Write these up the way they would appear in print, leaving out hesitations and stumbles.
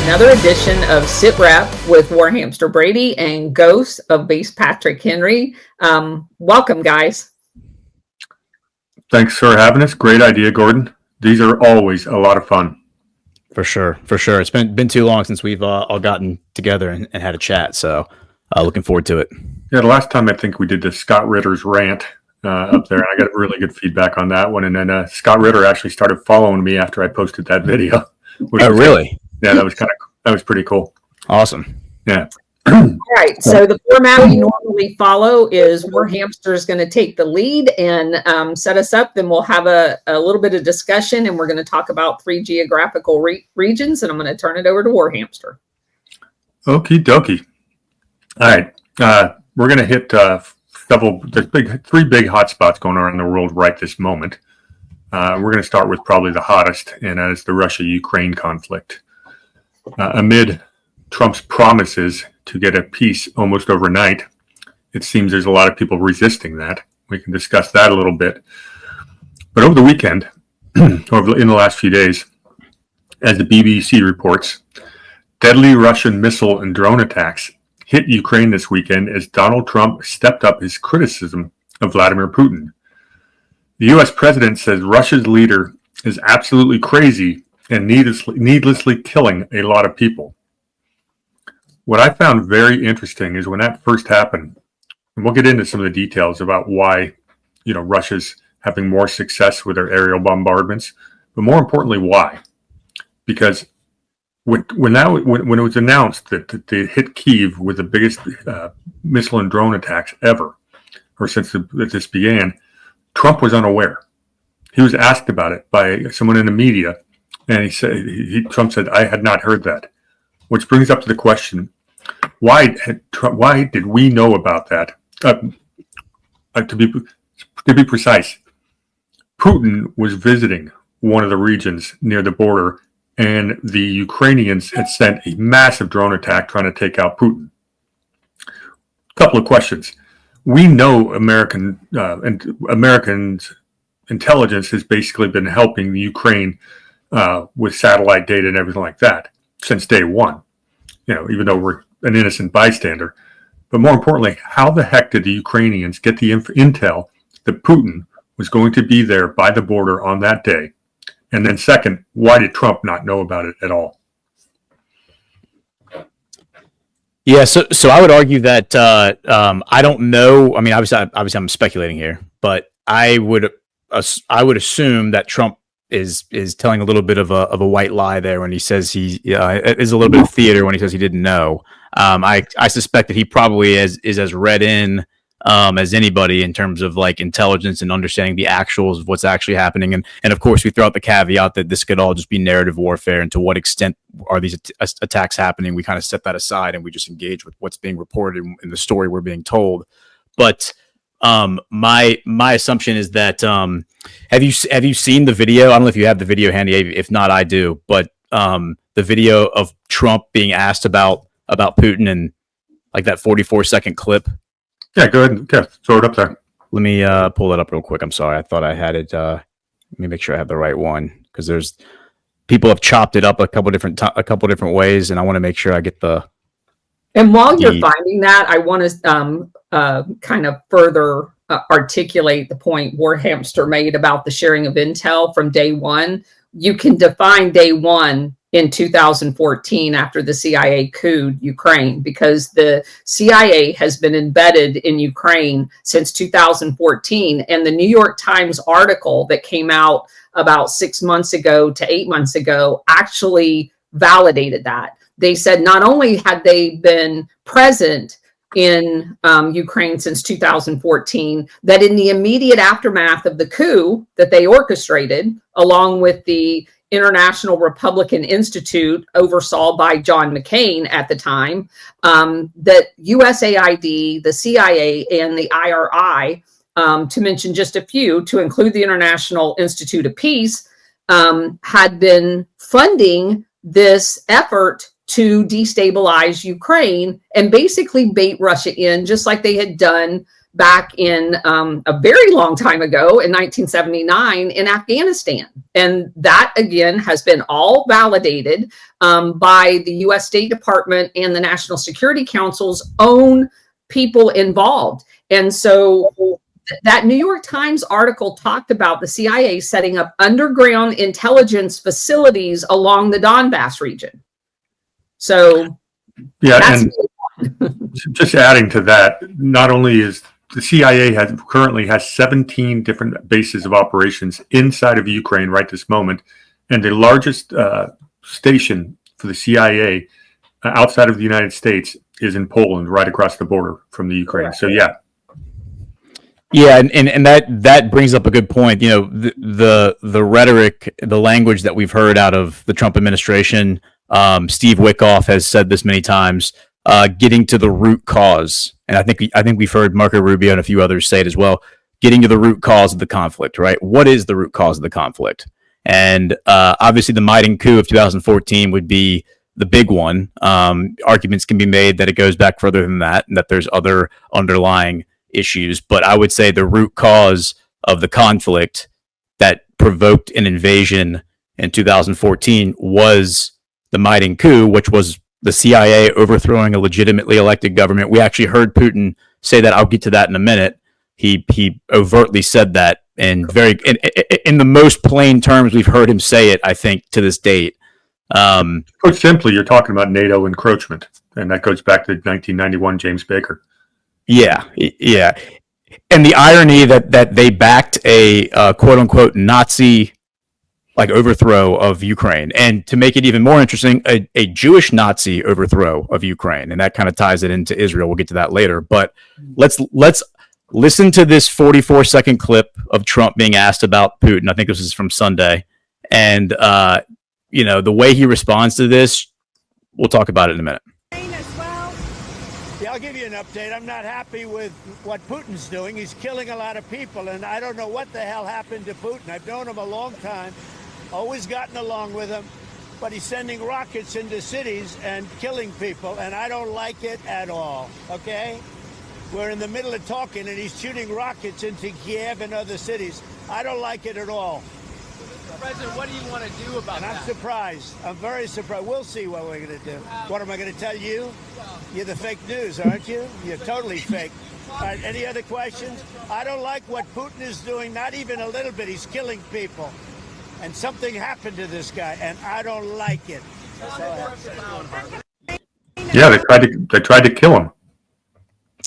another edition of SitRep with Warhamster Brady and Ghost of Base Patrick Henry. Welcome, guys. Thanks for having us. Great idea, Gordon. These are always a lot of fun. For sure. It's been too long since we've all gotten together and had a chat, so looking forward to it. Yeah, the last time I think we did the Scott Ritter's rant up there, and I got really good feedback on that one. And then Scott Ritter actually started following me after I posted that video. Oh, really? Yeah, that was pretty cool. Awesome. Yeah. All right. So the format we normally follow is Warhamster is going to take the lead and set us up. Then we'll have a little bit of discussion, and we're going to talk about 3 geographical regions. And I'm going to turn it over to Warhamster. Okie dokie. All right. We're going to hit there's 3 big hotspots going on in the world right this moment. We're going to start with probably the hottest, and that is the Russia-Ukraine conflict. Amid Trump's promises to get a peace almost overnight, it seems there's a lot of people resisting that. We can discuss that a little bit. But over the weekend, or in the last few days, as the BBC reports, deadly Russian missile and drone attacks hit Ukraine this weekend as Donald Trump stepped up his criticism of Vladimir Putin. The U.S. president says Russia's leader is absolutely crazy and needlessly killing a lot of people. What I found very interesting is when that first happened, and we'll get into some of the details about why, Russia's having more success with their aerial bombardments, but more importantly, why? Because when it was announced that they hit Kyiv with the biggest missile and drone attacks ever, or since this began, Trump was unaware. He was asked about it by someone in the media, and Trump said, "I had not heard that," which brings up to the question: why did we know about that? To be precise, Putin was visiting one of the regions near the border, and the Ukrainians had sent a massive drone attack trying to take out Putin. Couple of questions. We know Americans intelligence has basically been helping the Ukraine with satellite data and everything like that since day one. Even though we're an innocent bystander. But more importantly, how the heck did the Ukrainians get the intel that Putin was going to be there by the border on that day? And then second, why did Trump not know about it at all? Yeah, so I would argue that I don't know. I mean, obviously I'm speculating here, but I would assume that Trump is telling a little bit of a white lie there when he says he is a little bit of theater when he says he didn't know. I suspect that he probably is as read in as anybody in terms of like intelligence and understanding the actuals of what's actually happening. And of course, we throw out the caveat that this could all just be narrative warfare, and to what extent are these attacks happening. We kind of set that aside and we just engage with what's being reported in the story we're being told. But my assumption is that have you seen the video? I don't know if you have the video handy. If not, I do. But the video of Trump being asked about Putin, and like that 44-second clip. Yeah, go ahead and throw it up there. Let me pull that up real quick. I'm sorry, I thought I had it. Let me make sure I have the right one, because there's people have chopped it up a couple different ways, and I want to make sure I get the. And while you're finding that, I want to kind of further articulate the point Warhamster made about the sharing of intel from day one. You can define day one in 2014 after the CIA couped Ukraine, because the CIA has been embedded in Ukraine since 2014. And the New York Times article that came out about 6 months ago to 8 months ago actually validated that. They said not only had they been present in Ukraine since 2014, that in the immediate aftermath of the coup that they orchestrated, along with the International Republican Institute, oversaw by John McCain at the time, that USAID, the CIA, and the IRI, to mention just a few, to include the International Institute of Peace, had been funding this effort to destabilize Ukraine and basically bait Russia in, just like they had done back in a very long time ago in 1979 in Afghanistan. And that, again, has been all validated by the U.S. State Department and the National Security Council's own people involved. And so that New York Times article talked about the CIA setting up underground intelligence facilities along the Donbass region. So, yeah, and just adding to that, not only is the CIA currently has 17 different bases of operations inside of Ukraine right this moment, and the largest station for the CIA outside of the United States is in Poland, right across the border from the Ukraine. So yeah. Yeah, and that brings up a good point. You know, the rhetoric, the language that we've heard out of the Trump administration. Steve Wickoff has said this many times. Getting to the root cause, and I think we've heard Marco Rubio and a few others say it as well. Getting to the root cause of the conflict, right? What is the root cause of the conflict? And obviously, the Maidan coup of 2014 would be the big one. Arguments can be made that it goes back further than that, and that there's other underlying issues. But I would say the root cause of the conflict that provoked an invasion in 2014 was the Maidan coup, which was the CIA overthrowing a legitimately elected government. We actually heard Putin say that. I'll get to that in a minute. He overtly said that, and in the most plain terms we've heard him say it, I think, to this date. Put simply, you're talking about NATO encroachment, and that goes back to 1991 James Baker. Yeah. And the irony that they backed a quote unquote Nazi like overthrow of Ukraine, and to make it even more interesting, a Jewish Nazi overthrow of Ukraine, and that kind of ties it into Israel. We'll get to that later, but let's listen to this 44-second clip of Trump being asked about Putin. I think this is from Sunday, and the way he responds to this, we'll talk about it in a minute. Yeah, I'll give you an update. I'm not happy with what Putin's doing. He's killing a lot of people, and I don't know what the hell happened to Putin. I've known him a long time. Always gotten along with him, but he's sending rockets into cities and killing people, and I don't like it at all, okay? We're in the middle of talking, and he's shooting rockets into Kiev and other cities. I don't like it at all. President, what do you want to do about that? I'm surprised. I'm very surprised. We'll see what we're going to do. What am I going to tell you? You're the fake news, aren't you? You're totally fake. All right, any other questions? I don't like what Putin is doing, not even a little bit. He's killing people. And something happened to this guy, and I don't like it. Yeah, they tried to kill him.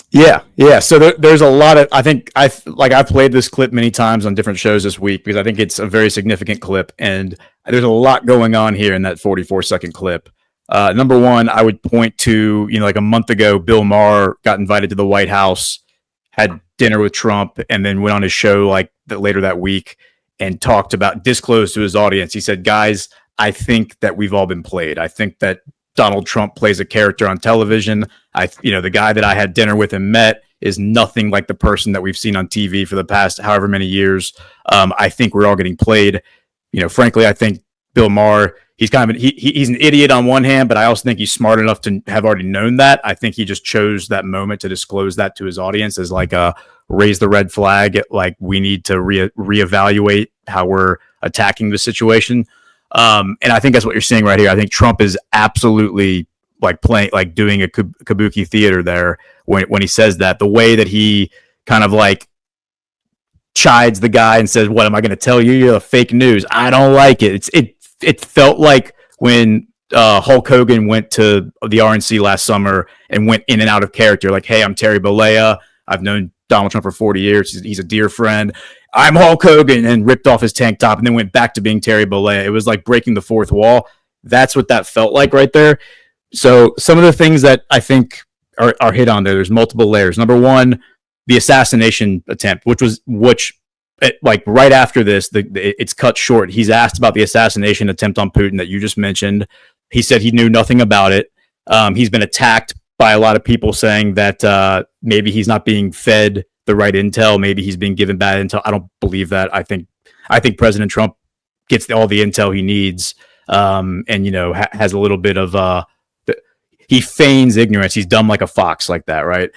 Yeah. So there's a lot of. I think I've played this clip many times on different shows this week because I think it's a very significant clip, and there's a lot going on here in that 44-second clip. Number one, I would point to like a month ago, Bill Maher got invited to the White House, had dinner with Trump, and then went on his show later that week and disclosed to his audience. He said, guys, I think that we've all been played. I think that Donald Trump plays a character on television. The guy that I had dinner with and met is nothing like the person that we've seen on TV for the past however many years. I think we're all getting played. Frankly, I think Bill Maher, he's kind of he's an idiot on one hand, but I also think he's smart enough to have already known that. I think he just chose that moment to disclose that to his audience as raise the red flag. We need to reevaluate how we're attacking the situation. And I think that's what you're seeing right here. I think Trump is absolutely doing a kabuki theater there when he says that. The way that he kind of chides the guy and says, "What am I going to tell you? You're fake news." I don't like it. It felt like when Hulk Hogan went to the RNC last summer and went in and out of character. Hey, I'm Terry Bollea. I've known Donald Trump for 40 years. He's a dear friend. I'm Hulk Hogan, and ripped off his tank top and then went back to being Terry Bollea. It was like breaking the fourth wall. That's what that felt like right there. So some of the things that I think are hit on there, there's multiple layers. Number one, the assassination attempt, which right after this, it's cut short. He's asked about the assassination attempt on Putin that you just mentioned. He said he knew nothing about it. He's been attacked by a lot of people saying that maybe he's not being fed the right intel. Maybe he's being given bad intel. I don't believe that. I think President Trump gets all the intel he needs, and has a little bit of he feigns ignorance. He's dumb like a fox, like that, right?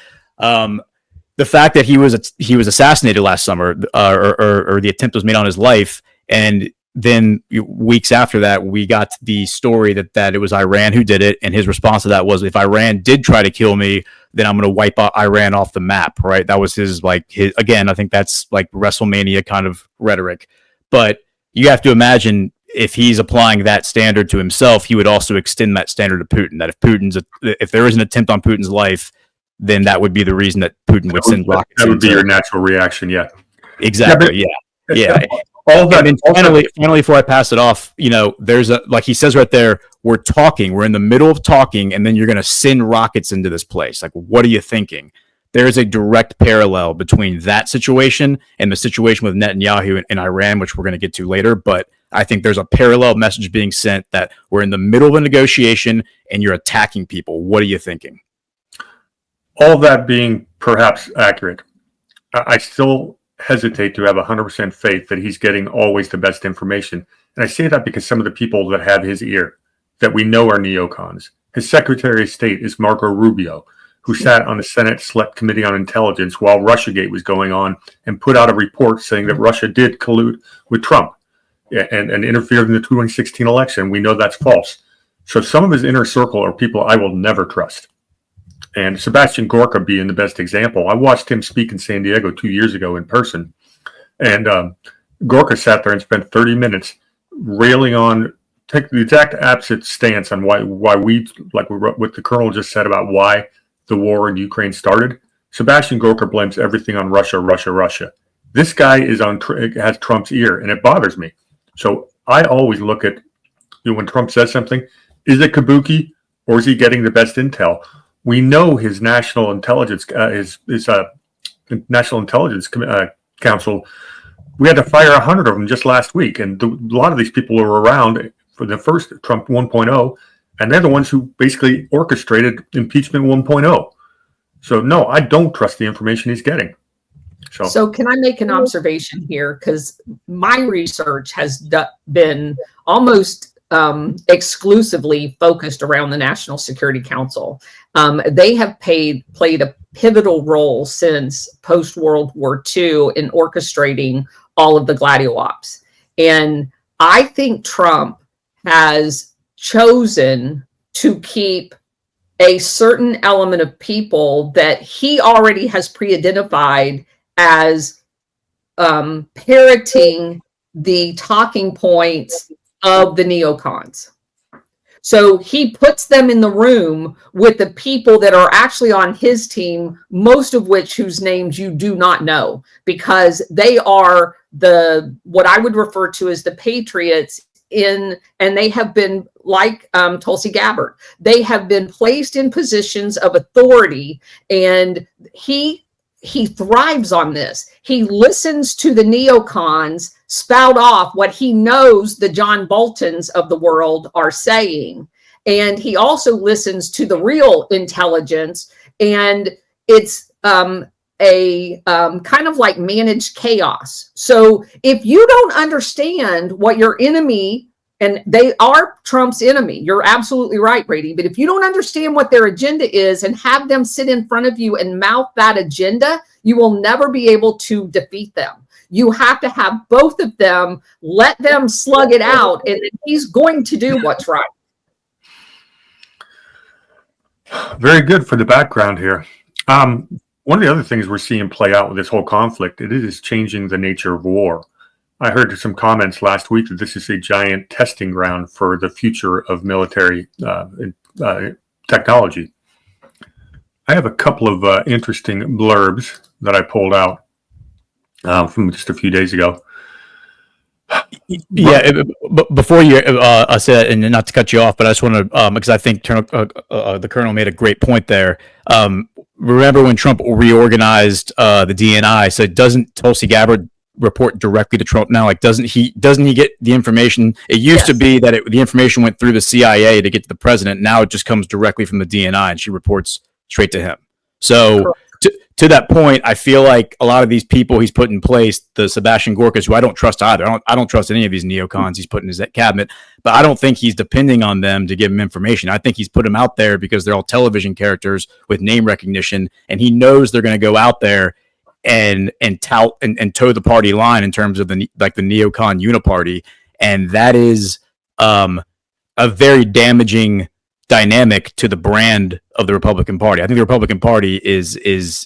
the fact that he was assassinated last summer, or the attempt was made on his life, and then weeks after that, we got the story that it was Iran who did it, and his response to that was, if Iran did try to kill me, then I'm going to wipe out Iran off the map, right? That was his again, I think that's like WrestleMania kind of rhetoric. But you have to imagine, if he's applying that standard to himself, he would also extend that standard to Putin, that if there is an attempt on Putin's life, then that would be the reason that Putin would send rockets. That would be your natural reaction, yeah. Exactly, yeah. All that, and then finally, before I pass it off, there's like he says right there, we're in the middle of talking, and then you're going to send rockets into this place. Like, what are you thinking? There is a direct parallel between that situation and the situation with Netanyahu in Iran, which we're going to get to later. But I think there's a parallel message being sent that we're in the middle of a negotiation and you're attacking people. What are you thinking? All that being perhaps accurate, I still hesitate to have 100% faith that he's getting always the best information. And I say that because some of the people that have his ear, that we know are neocons. His Secretary of State is Marco Rubio, who sat on the Senate Select Committee on Intelligence while Russiagate was going on and put out a report saying that Russia did collude with Trump and interfered in the 2016 election. We know that's false. So some of his inner circle are people I will never trust. And Sebastian Gorka being the best example. I watched him speak in San Diego 2 years ago in person. And Gorka sat there and spent 30 minutes railing on, take the exact opposite stance on why we, like what the Colonel just said about why the war in Ukraine started. Sebastian Gorka blames everything on Russia. This guy has Trump's ear, and it bothers me. So I always look at, when Trump says something, is it kabuki or is he getting the best intel? We know his National Intelligence, National Intelligence Council. We had to fire 100 of them just last week, and a lot of these people were around for the first Trump 1.0, and they're the ones who basically orchestrated impeachment 1.0. So no, I don't trust the information he's getting. So can I make an observation here? Because my research has been almost exclusively focused around the National Security Council. They have played a pivotal role since post-World War II in orchestrating all of the Gladio ops. And I think Trump has chosen to keep a certain element of people that he already has pre-identified as parroting the talking points of the neocons. So he puts them in the room with the people that are actually on his team, most of which whose names you do not know, because they are what I would refer to as the patriots and they have been like Tulsi Gabbard. They have been placed in positions of authority, and he thrives on this. He listens to the neocons spout off what he knows the John Boltons of the world are saying. And he also listens to the real intelligence, and it's a kind of like managed chaos. So if you don't understand what your enemy, and they are Trump's enemy, you're absolutely right, Brady, but if you don't understand what their agenda is and have them sit in front of you and mouth that agenda, you will never be able to defeat them. You have to have both of them, let them slug it out, and he's going to do what's right. Very good for the background here. One of the other things we're seeing play out with this whole conflict, it is changing the nature of war. I heard some comments last week that this is a giant testing ground for the future of military technology. I have a couple of interesting blurbs that I pulled out from just a few days ago. Yeah, but before you say that, and not to cut you off, but I just want to, because I think the Colonel made a great point there. Remember when Trump reorganized the DNI? So doesn't Tulsi Gabbard report directly to Trump now? Like, doesn't he get the information? It used to be that the information went through the CIA to get to the president. Now it just comes directly from the DNI, and she reports straight to him. So to that point, I feel like a lot of these people he's put in place, the Sebastian Gorkas, who I don't trust either. I don't trust any of these neocons he's put in his cabinet, but I don't think he's depending on them to give him information. I think he's put them out there because they're all television characters with name recognition, and he knows they're going to go out there and tout and toe the party line in terms of the neocon uniparty, and that is a very damaging dynamic to the brand of the Republican Party. I think the Republican Party is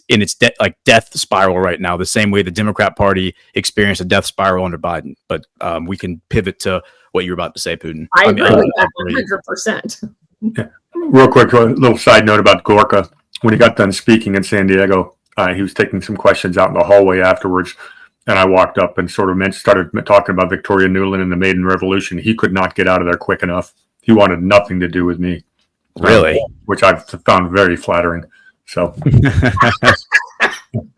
in its death spiral right now, the same way the Democrat Party experienced a death spiral under Biden. But we can pivot to what you're about to say, Putin. I agree with that 100%. Yeah. Real quick, a little side note about Gorka. When he got done speaking in San Diego, he was taking some questions out in the hallway afterwards, and I walked up and sort of started talking about Victoria Nuland and the Maiden Revolution. He could not get out of there quick enough. He wanted nothing to do with me. Really? Which I've found very flattering. So,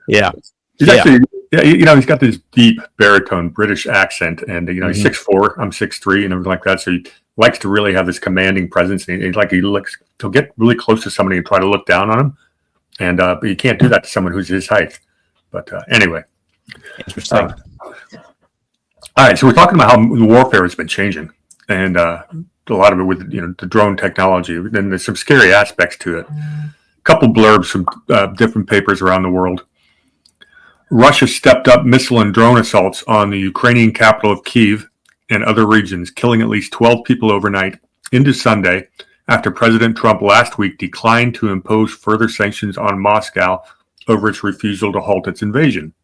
yeah. He's actually, he's got this deep baritone British accent, and he's 6'4", I'm 6'3", and everything like that. So he likes to really have this commanding presence. And he'll get really close to somebody and try to look down on him, and but you can't do that to someone who's his height. But anyway, interesting. All right, so we're talking about how the warfare has been changing, and a lot of it with the drone technology. Then there's some scary aspects to it. A couple blurbs from different papers around the world. Russia stepped up missile and drone assaults on the Ukrainian capital of Kyiv and other regions, killing at least 12 people overnight into Sunday after President Trump last week declined to impose further sanctions on Moscow over its refusal to halt its invasion.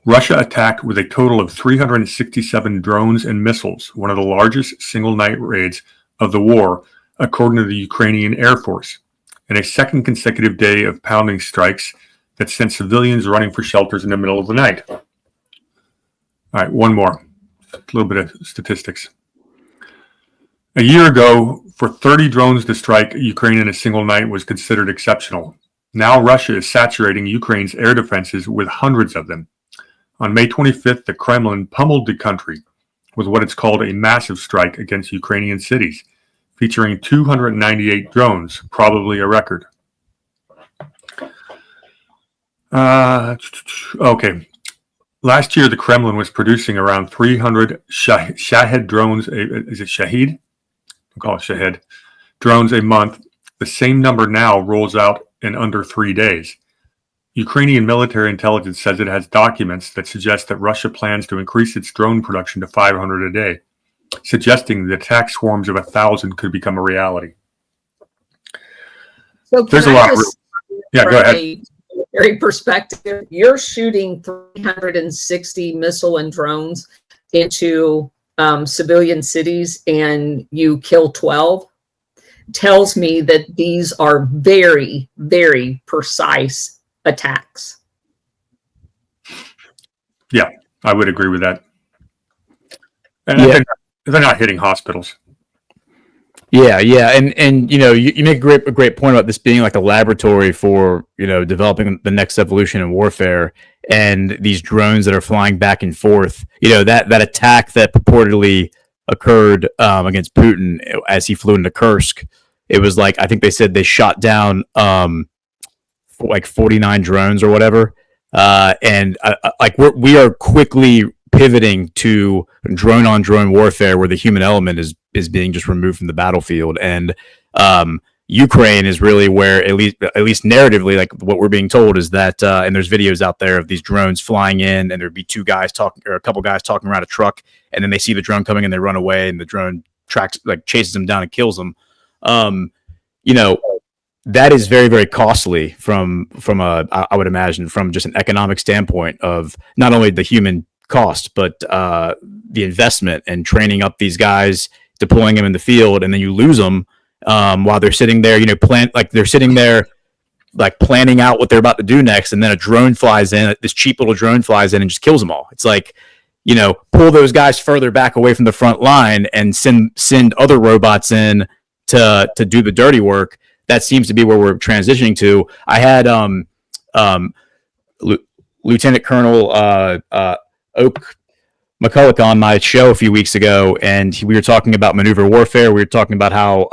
Russia attacked with a total of 367 drones and missiles, one of the largest single-night raids of the war, according to the Ukrainian Air Force, in a second consecutive day of pounding strikes that sent civilians running for shelters in the middle of the night. All right, one more. A little bit of statistics. A year ago, for 30 drones to strike Ukraine in a single night was considered exceptional. Now Russia is saturating Ukraine's air defenses with hundreds of them. On May 25th, the Kremlin pummeled the country with what it's called a massive strike against Ukrainian cities, featuring 298 drones, probably a record. Okay. Last year, the Kremlin was producing around 300 Shahed drones. Is it Shahid? I'll call it Shahed. Drones a month. The same number now rolls out in under 3 days. Ukrainian military intelligence says it has documents that suggest that Russia plans to increase its drone production to 500 a day, suggesting the attack swarms of 1,000 could become a reality. So there's a lot of... Yeah, go ahead. Military perspective, you're shooting 360 missile and drones into civilian cities and you kill 12, tells me that these are very, very precise attacks. Yeah, I would agree with that. And they're not hitting hospitals. Yeah, and you make a great point about this being like a laboratory for developing the next evolution in warfare, and these drones that are flying back and forth. That attack that purportedly occurred against Putin as he flew into Kursk. It was like, I think they said they shot down like 49 drones or whatever, and we are quickly pivoting to drone on drone warfare where the human element is being just removed from the battlefield. And Ukraine is really where, at least narratively, like what we're being told is that, and there's videos out there of these drones flying in, and there'd be two guys talking, or a couple guys talking around a truck, and then they see the drone coming and they run away, and the drone chases them down and kills them. That is very, very costly from I would imagine from just an economic standpoint of not only the human cost, but the investment and training up these guys, deploying them in the field, and then you lose them while they're sitting there, they're sitting there planning out what they're about to do next, and then a drone flies in, this cheap little drone flies in and just kills them all. It's like, pull those guys further back away from the front line and send other robots in to do the dirty work. That seems to be where we're transitioning to. I had Lieutenant Colonel McCulloch on my show a few weeks ago, and we were talking about maneuver warfare. We were talking about how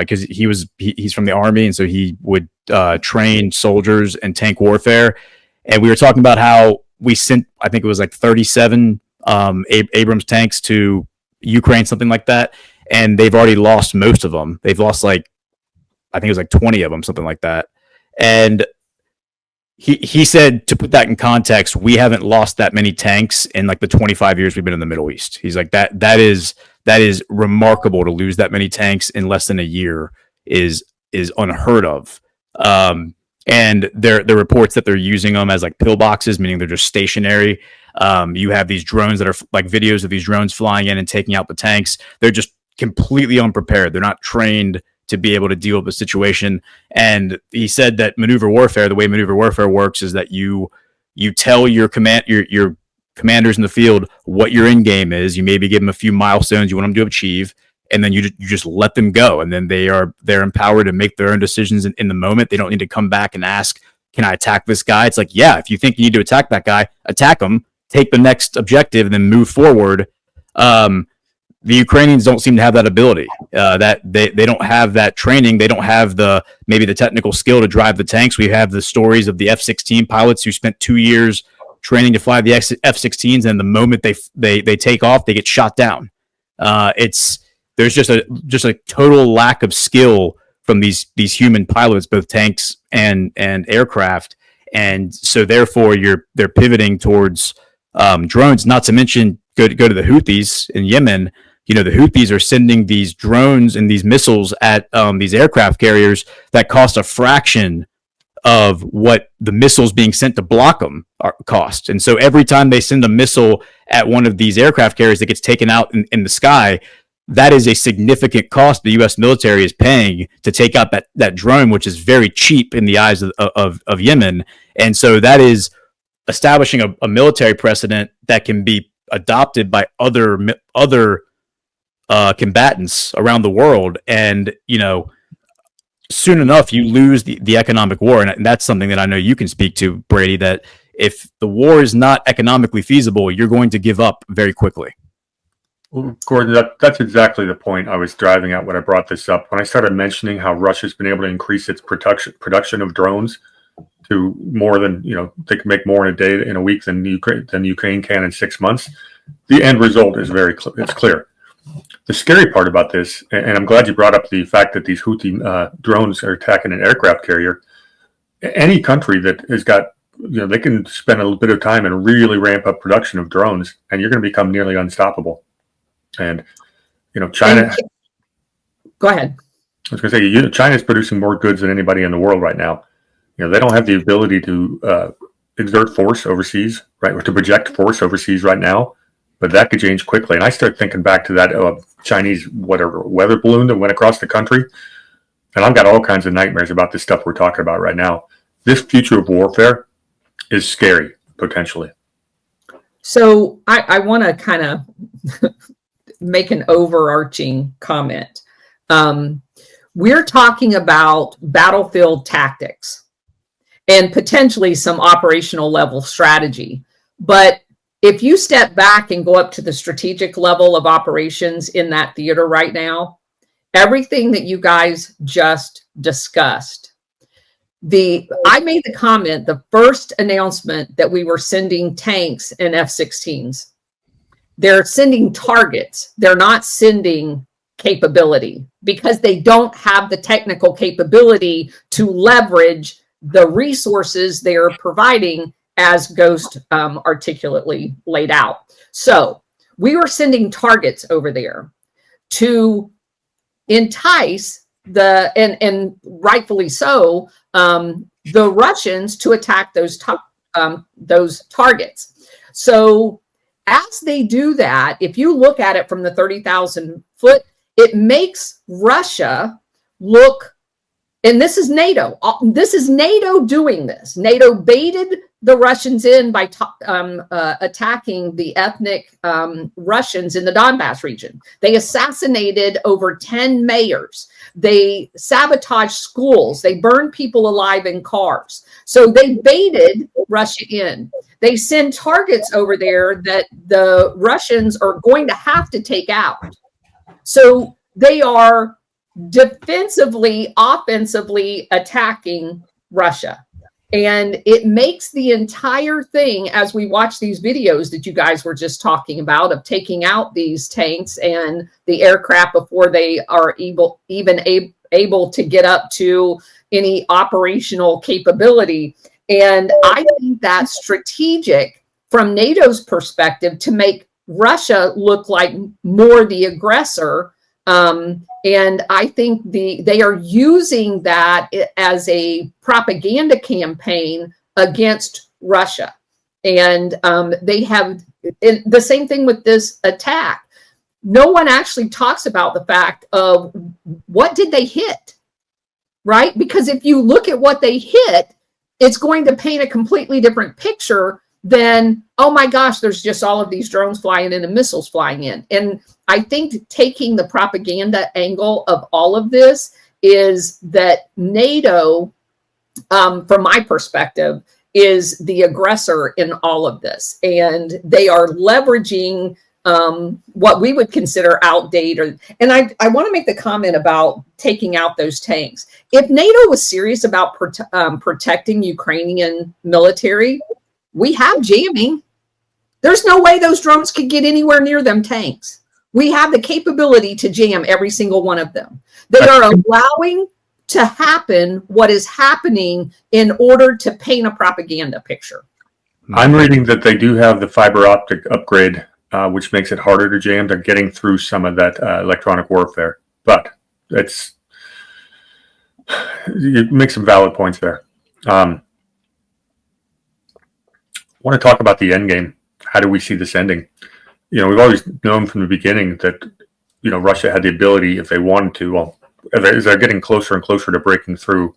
because he's from the Army, and so he would train soldiers in tank warfare. And we were talking about how we sent, I think it was like 37 Abrams tanks to Ukraine, something like that, and they've already lost most of them. They've lost I think it was like 20 of them, something like that. And he said, to put that in context, we haven't lost that many tanks in like the 25 years we've been in the Middle East. He's like, that is remarkable. To lose that many tanks in less than a year is unheard of. And there are reports that they're using them as like pillboxes, meaning they're just stationary. You have these drones that are like videos of these drones flying in and taking out the tanks. They're just completely unprepared. They're not trained to be able to deal with the situation. And he said that maneuver warfare, the way maneuver warfare works, is that you tell your commanders in the field what your end game is. You maybe give them a few milestones you want them to achieve, and then you just let them go. And then they're empowered to make their own decisions in the moment. They don't need to come back and ask, can I attack this guy? It's like, yeah, if you think you need to attack that guy, attack him, take the next objective, and then move forward. The Ukrainians don't seem to have that ability. That they don't have that training. They don't have maybe the technical skill to drive the tanks. We have the stories of the F-16 pilots who spent 2 years training to fly the F-16s, and the moment they take off, they get shot down. There's just a total lack of skill from these human pilots, both tanks and aircraft, and so therefore they're pivoting towards drones. Not to mention go to the Houthis in Yemen. You know, the Houthis are sending these drones and these missiles at these aircraft carriers that cost a fraction of what the missiles being sent to block them cost. And so every time they send a missile at one of these aircraft carriers that gets taken out in the sky, that is a significant cost the U.S. military is paying to take out that drone, which is very cheap in the eyes of Yemen. And so that is establishing a military precedent that can be adopted by other combatants around the world. And, you know, soon enough, you lose the economic war. And that's something that I know you can speak to, Brady, that if the war is not economically feasible, you're going to give up very quickly. Well, Gordon, that's exactly the point I was driving at when I brought this up. When I started mentioning how Russia's been able to increase its production of drones to more than, they can make more in a day, in a week than Ukraine can in 6 months. The end result is it's clear. The scary part about this, and I'm glad you brought up the fact that these Houthi drones are attacking an aircraft carrier. Any country that has got, they can spend a little bit of time and really ramp up production of drones, and you're going to become nearly unstoppable. And, China. Go ahead. I was going to say, China is producing more goods than anybody in the world right now. They don't have the ability to exert force overseas, right, or to project force overseas right now. But that could change quickly. And I start thinking back to that Chinese weather balloon that went across the country. And I've got all kinds of nightmares about this stuff we're talking about right now. This future of warfare is scary, potentially. So I want to kind of make an overarching comment. We're talking about battlefield tactics and potentially some operational level strategy. But if you step back and go up to the strategic level of operations in that theater right now, everything that you guys just discussed, I made the comment, the first announcement that we were sending tanks and F-16s, they're sending targets. They're not sending capability because they don't have the technical capability to leverage the resources they are providing as Ghost articulately laid out. So we were sending targets over there to entice and rightfully so, the Russians to attack those targets. So as they do that, if you look at it from the 30,000 foot, it makes Russia look, and this is NATO. This is NATO doing this. NATO baited the Russians in by attacking the ethnic Russians in the Donbass region. They assassinated over 10 mayors. They sabotaged schools. They burned people alive in cars. So they baited Russia in. They send targets over there that the Russians are going to have to take out. So they are defensively, offensively attacking Russia. And it makes the entire thing, as we watch these videos that you guys were just talking about, of taking out these tanks and the aircraft before they are able to get up to any operational capability. And I think that's strategic from NATO's perspective to make Russia look like more the aggressor. And I think they are using that as a propaganda campaign against Russia. And they have the same thing with this attack. No one actually talks about the fact of what did they hit, right? Because if you look at what they hit, it's going to paint a completely different picture than, oh my gosh, there's just all of these drones flying in and missiles flying in. And I think taking the propaganda angle of all of this is that NATO, from my perspective, is the aggressor in all of this. And they are leveraging what we would consider outdated. And I want to make the comment about taking out those tanks. If NATO was serious about protecting Ukrainian military, we have jamming. There's no way those drones could get anywhere near them tanks. We have the capability to jam every single one of them. They are allowing to happen what is happening in order to paint a propaganda picture. I'm reading that they do have the fiber optic upgrade, which makes it harder to jam. They're getting through some of that electronic warfare, but you make some valid points there. I want to talk about the end game. How do we see this ending? We've always known from the beginning that, Russia had the ability, if they wanted to, well, as they're getting closer and closer to breaking through,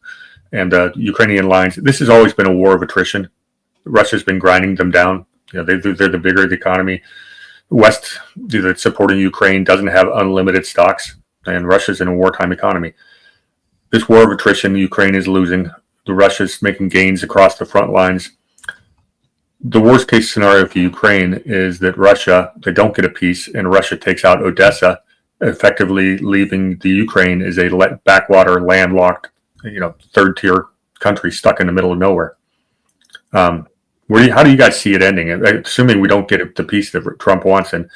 and Ukrainian lines, this has always been a war of attrition. Russia's been grinding them down. They're the bigger the economy. West, that's supporting Ukraine, doesn't have unlimited stocks, and Russia's in a wartime economy. This war of attrition, Ukraine is losing. The Russia's making gains across the front lines. The worst case scenario for Ukraine is that they don't get a peace, and Russia takes out Odessa, effectively leaving the Ukraine as a backwater, landlocked, third tier country stuck in the middle of nowhere. How do you guys see it ending? Assuming we don't get the peace that Trump wants, and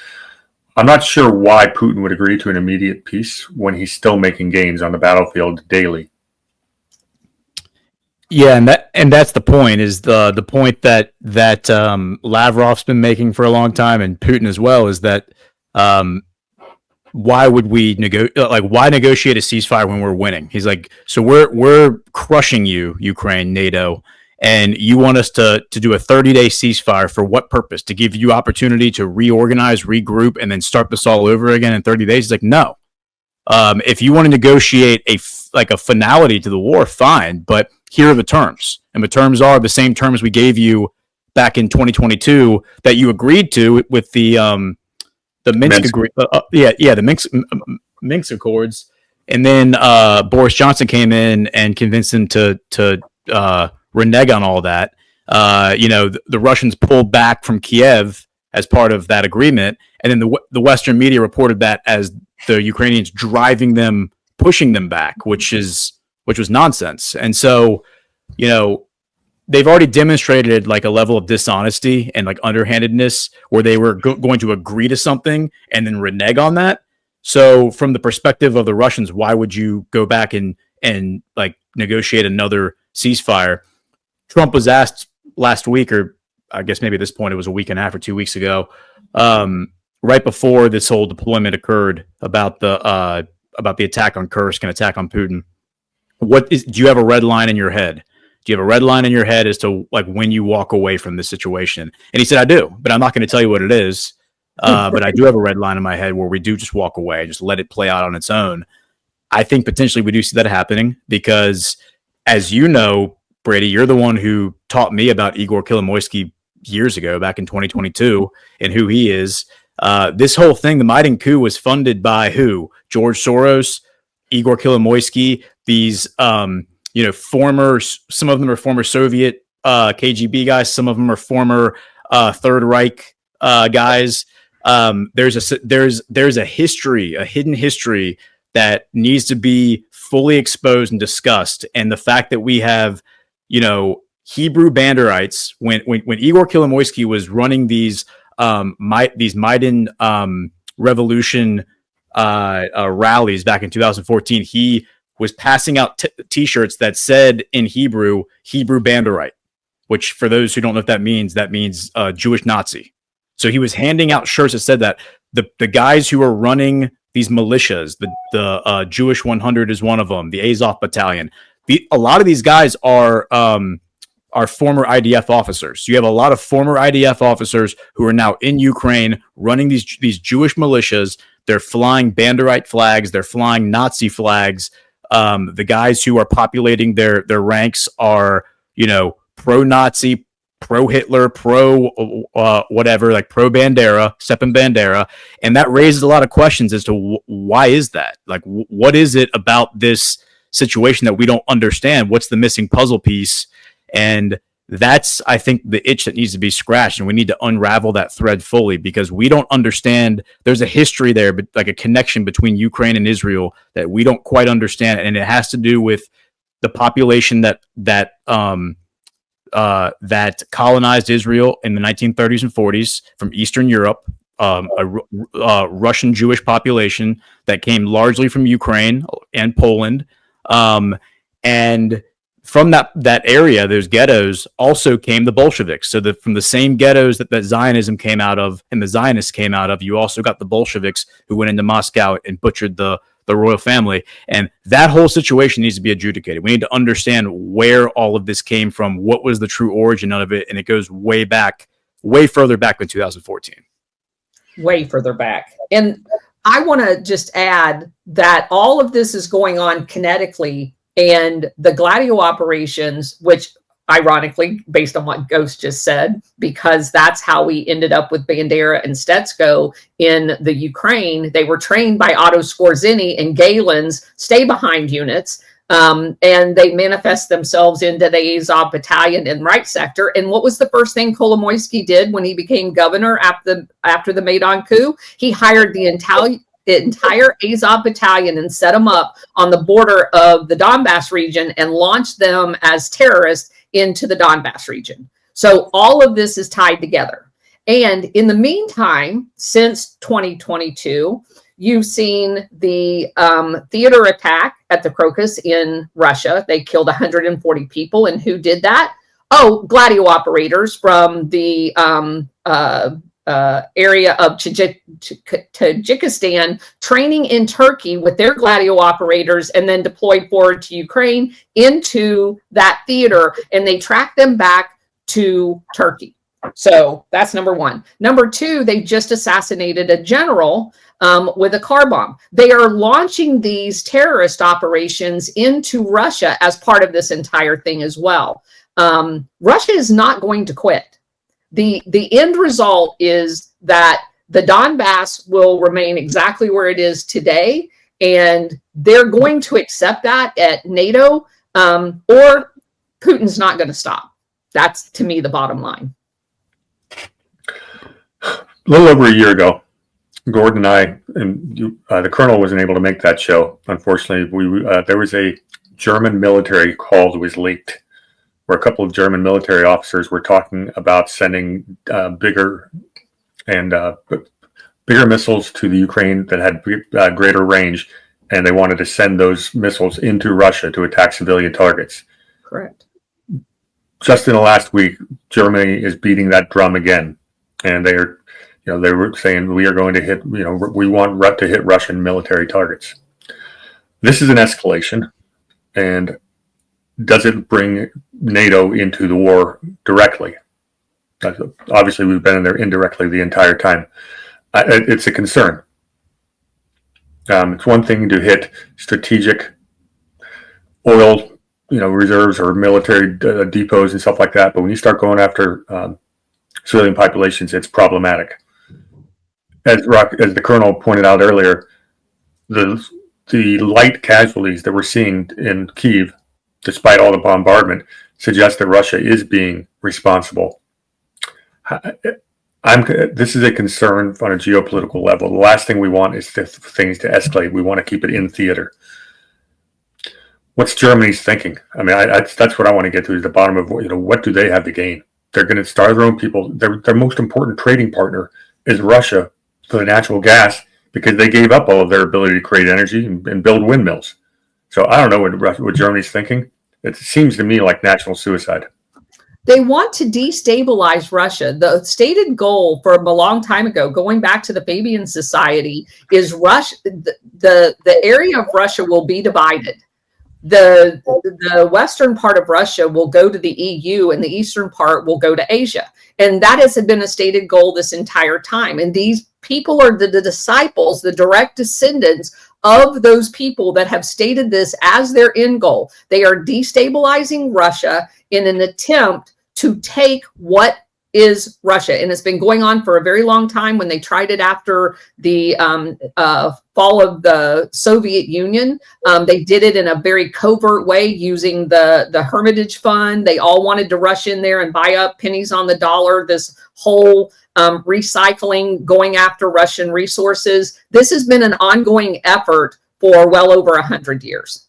I'm not sure why Putin would agree to an immediate peace when he's still making gains on the battlefield daily. Yeah, and that's the point, is the point that Lavrov's been making for a long time, and Putin as well, is that why would we why negotiate a ceasefire when we're winning? He's like, so we're crushing you, Ukraine, NATO, and you want us to do a 30-day ceasefire for what purpose? To give you opportunity to reorganize, regroup, and then start this all over again in 30 days? He's like, no. If you want to negotiate a finality to the war, fine, but here are the terms. And the terms are the same terms we gave you back in 2022 that you agreed to with the Minsk the Minsk Accords. And then Boris Johnson came in and convinced him to renege on all that. The Russians pulled back from Kiev as part of that agreement, and then the Western media reported that as the Ukrainians driving them, pushing them back, which was nonsense. And so, they've already demonstrated like a level of dishonesty and like underhandedness where they were going to agree to something and then renege on that. So from the perspective of the Russians, why would you go back and like negotiate another ceasefire? Trump was asked last week, or I guess maybe at this point it was a week and a half or 2 weeks ago, right before this whole deployment occurred, about the attack on Kursk and attack on Putin. Do you have a red line in your head? Do you have a red line in your head as to like when you walk away from this situation? And he said, I do, but I'm not going to tell you what it is. But I do have a red line in my head where we do just walk away, just let it play out on its own. I think potentially we do see that happening because, as you know, Brady, you're the one who taught me about Igor Kolomoisky years ago, back in 2022, and who he is. This whole thing, the Maidan coup, was funded by who? George Soros, Igor Kolomoisky, these, former, some of them are former Soviet KGB guys, some of them are former Third Reich guys. There's a history, a hidden history that needs to be fully exposed and discussed. And the fact that we have, Hebrew Banderites, when Igor Kolomoisky was running these Maidan revolution rallies back in 2014, he was passing out T-shirts that said in Hebrew Banderite, which, for those who don't know what that means Jewish Nazi. So he was handing out shirts that said that. The guys who are running these militias, the Jewish 100 is one of them, the Azov Battalion. A lot of these guys are former IDF officers. You have a lot of former IDF officers who are now in Ukraine running these Jewish militias. They're flying Banderite flags. They're flying Nazi flags. The guys who are populating their ranks are, pro-Nazi, pro-Hitler, whatever, like pro-Bandera, Stepan Bandera. And that raises a lot of questions as to why is that? Like, what is it about this situation that we don't understand? What's the missing puzzle piece? And that's, I think, the itch that needs to be scratched, and we need to unravel that thread fully, because we don't understand. There's a history there, but like a connection between Ukraine and Israel that we don't quite understand, and it has to do with the population that colonized Israel in the 1930s and 40s from Eastern Europe, a Russian Jewish population that came largely from Ukraine and Poland, and from that area, those ghettos, also came the Bolsheviks. So from the same ghettos that Zionism came out of and the Zionists came out of, you also got the Bolsheviks who went into Moscow and butchered the royal family. And that whole situation needs to be adjudicated. We need to understand where all of this came from, what was the true origin of it, and it goes way further back than 2014. Way further back. And I want to just add that all of this is going on kinetically. And the Gladio operations, which ironically, based on what Ghost just said, because that's how we ended up with Bandera and Stetsko in the Ukraine, they were trained by Otto Skorzeny and Galen's stay-behind units, and they manifest themselves into the Azov Battalion in Right Sector. And what was the first thing Kolomoisky did when he became governor after the Maidan coup? He hired the entire Azov Battalion and set them up on the border of the Donbass region and launched them as terrorists into the Donbass region. So all of this is tied together. And in the meantime, since 2022, you've seen the theater attack at the Crocus in Russia. They killed 140 people. And who did that? Oh, Gladio operators from the area of Tajikistan, training in Turkey with their Gladio operators, and then deployed forward to Ukraine into that theater, and they tracked them back to Turkey. So that's number one. Number two, they just assassinated a general with a car bomb. They are launching these terrorist operations into Russia as part of this entire thing as well. Russia is not going to quit. The end result is that the Donbass will remain exactly where it is today, and they're going to accept that at NATO, or Putin's not going to stop. That's, to me, the bottom line. A little over a year ago, Gordon and I, and the Colonel wasn't able to make that show. Unfortunately, there was a German military call that was leaked, where a couple of German military officers were talking about sending bigger missiles to the Ukraine that had greater range, and they wanted to send those missiles into Russia to attack civilian targets. Correct. Just in the last week, Germany is beating that drum again, and they were saying we are going to hit, we want to hit Russian military targets. This is an escalation, and doesn't bring NATO into the war directly. Obviously, we've been in there indirectly the entire time. It's a concern. It's one thing to hit strategic oil reserves or military depots and stuff like that. But when you start going after civilian populations, it's problematic. As the colonel pointed out earlier, the light casualties that we're seeing in Kyiv, despite all the bombardment, suggest that Russia is being responsible. This is a concern on a geopolitical level. The last thing we want is things to escalate. We want to keep it in theater. What's Germany's thinking? I mean, that's what I want to get to, is the bottom of what do they have to gain? They're going to starve their own people. Their most important trading partner is Russia for the natural gas, because they gave up all of their ability to create energy and build windmills. So I don't know what Germany's thinking. It seems to me like national suicide. They want to destabilize Russia. The stated goal from a long time ago, going back to the Fabian Society, is Russia. The area of Russia will be divided. The western part of Russia will go to the EU, and the eastern part will go to Asia. And that has been a stated goal this entire time. And these people are the disciples, the direct descendants of those people that have stated this as their end goal. They are destabilizing Russia in an attempt to take what is Russia. And it's been going on for a very long time. When they tried it after the fall of the Soviet Union, they did it in a very covert way using the Hermitage Fund. They all wanted to rush in there and buy up pennies on the dollar, this whole recycling, going after Russian resources. This has been an ongoing effort for well over 100 years.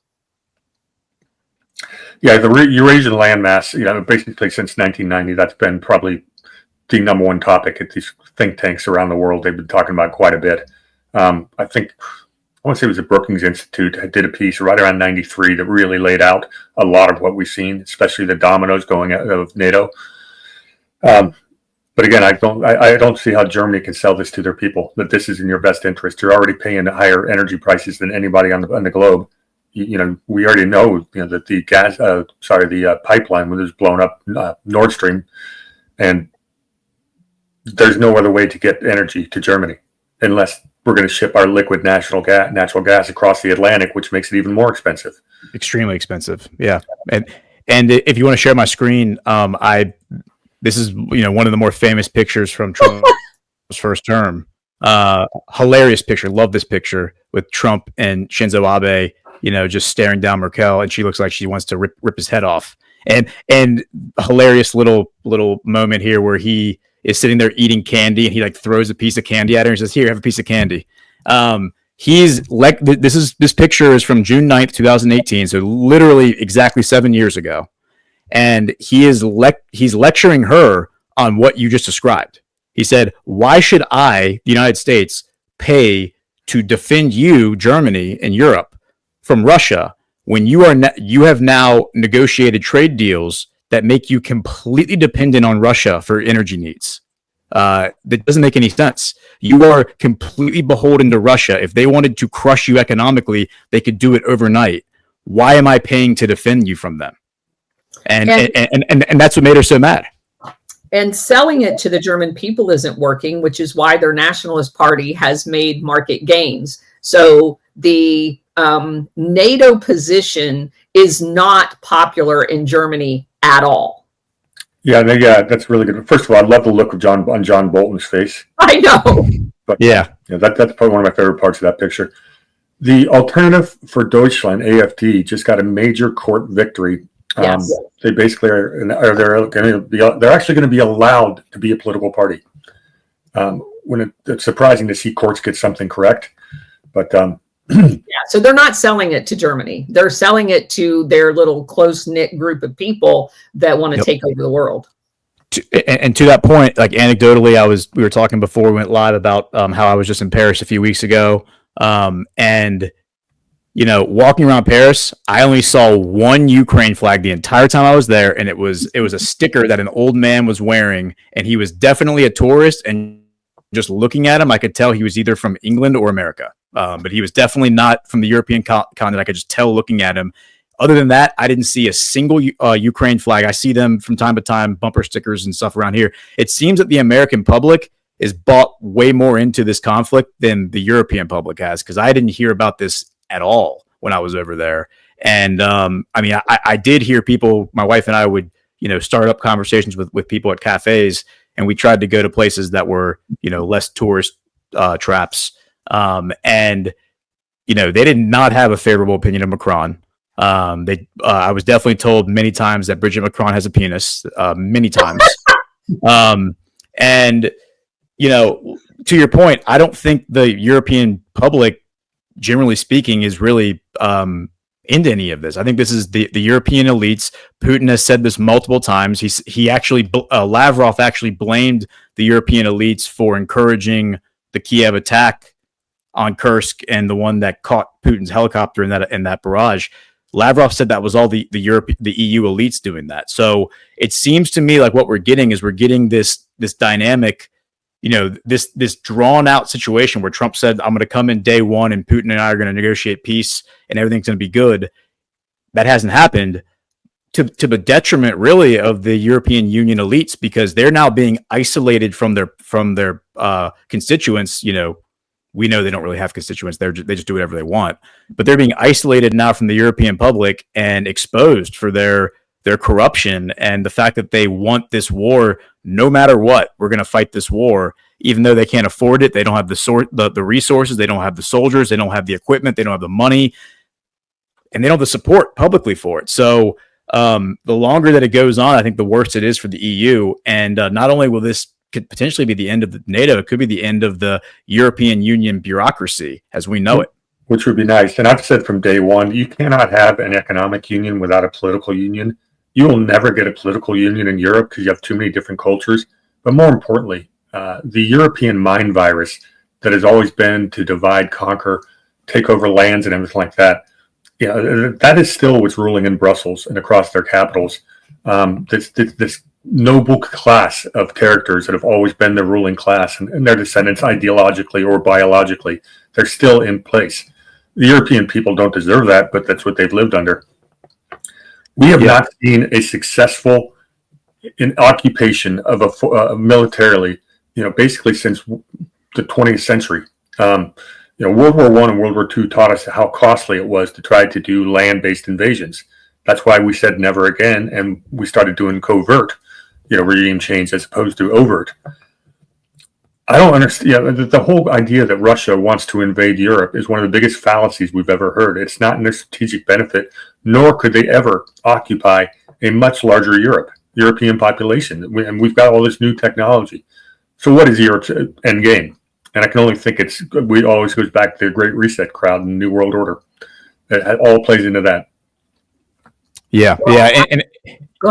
Yeah, the Eurasian landmass, basically since 1990, that's been probably the number one topic at these think tanks around the world. They've been talking about quite a bit. I want to say it was the Brookings Institute did a piece right around 93 that really laid out a lot of what we've seen, especially the dominoes going out of NATO. But again, I don't see how Germany can sell this to their people, that this is in your best interest. You're already paying higher energy prices than anybody on the globe. We already know, that the pipeline was blown up, Nord Stream, and there's no other way to get energy to Germany unless we're going to ship our liquid natural gas across the Atlantic, which makes it even more expensive. Extremely expensive. Yeah. And if you want to share my screen, this is, one of the more famous pictures from Trump's first term. Hilarious picture. Love this picture with Trump and Shinzo Abe, just staring down Merkel, and she looks like she wants to rip his head off. And hilarious little moment here where he is sitting there eating candy, and he throws a piece of candy at her and says, "Here, have a piece of candy." This picture is from June 9th, 2018. So literally exactly 7 years ago. And he's lecturing her on what you just described. He said, "Why should I, the United States, pay to defend you, Germany and Europe, from Russia when you have now negotiated trade deals that make you completely dependent on Russia for energy needs?" That doesn't make any sense. You are completely beholden to Russia. If they wanted to crush you economically, they could do it overnight. Why am I paying to defend you from them? And that's what made her so mad. And selling it to the German people isn't working, which is why their nationalist party has made market gains. So the NATO position is not popular in Germany at all. Yeah, that's really good. First of all, I love the look of John Bolton's face. I know. But that's probably one of my favorite parts of that picture. The Alternative for Deutschland, AfD, just got a major court victory. Yes. They basically they're actually going to be allowed to be a political party. It's surprising to see courts get something correct, but so they're not selling it to Germany. They're selling it to their little close-knit group of people that want to take over the world. And to that point, anecdotally, we were talking before we went live about how I was just in Paris a few weeks ago, and walking around Paris, I only saw one Ukraine flag the entire time I was there, and it was a sticker that an old man was wearing, and he was definitely a tourist. And just looking at him, I could tell he was either from England or America, but he was definitely not from the European continent. I could just tell looking at him. Other than that, I didn't see a single Ukraine flag. I see them from time to time, bumper stickers and stuff around here. It seems that the American public is bought way more into this conflict than the European public has, because I didn't hear about this at all when I was over there. And I mean, I did hear people, my wife and I would, start up conversations with people at cafes, and we tried to go to places that were, less tourist traps. And, they did not have a favorable opinion of Macron. I was definitely told many times that Bridget Macron has a penis, many times. And, to your point, I don't think the European public, generally speaking, is really into any of this. I think this is the European elites. Putin has said this multiple times. Lavrov actually blamed the European elites for encouraging the Kiev attack on Kursk and the one that caught Putin's helicopter in that barrage. Lavrov said that was all the EU elites doing that. So it seems to me like what we're getting this dynamic, this drawn out situation where Trump said, I'm going to come in day one and Putin and I are going to negotiate peace and everything's going to be good. That hasn't happened, to the detriment really of the European Union elites, because they're now being isolated from their constituents. We know they don't really have constituents. They just do whatever they want, but they're being isolated now from the European public and exposed for their corruption and the fact that they want this war. No matter what, we're going to fight this war, even though they can't afford it. They don't have the resources. They don't have the soldiers. They don't have the equipment. They don't have the money, and they don't have the support publicly for it. So the longer that it goes on, I think the worse it is for the EU. And not only will this could potentially be the end of NATO, it could be the end of the European Union bureaucracy as we know it. Which would be nice. And I've said from day one, you cannot have an economic union without a political union. You will never get a political union in Europe because you have too many different cultures. But more importantly, the European mind virus that has always been to divide, conquer, take over lands and everything like that, that is still what's ruling in Brussels and across their capitals. This noble class of characters that have always been the ruling class and their descendants ideologically or biologically, they're still in place. The European people don't deserve that, but that's what they've lived under. We have not seen a successful occupation of militarily, basically since the 20th century. World War I and World War II taught us how costly it was to try to do land-based invasions. That's why we said never again, and we started doing covert, regime change as opposed to overt. I don't understand. The whole idea that Russia wants to invade Europe is one of the biggest fallacies we've ever heard. It's not in their strategic benefit, nor could they ever occupy a much larger European population. And we've got all this new technology. So what is Europe's end game? And I can only think we always goes back to the Great Reset crowd and the New World Order. It all plays into that. Yeah,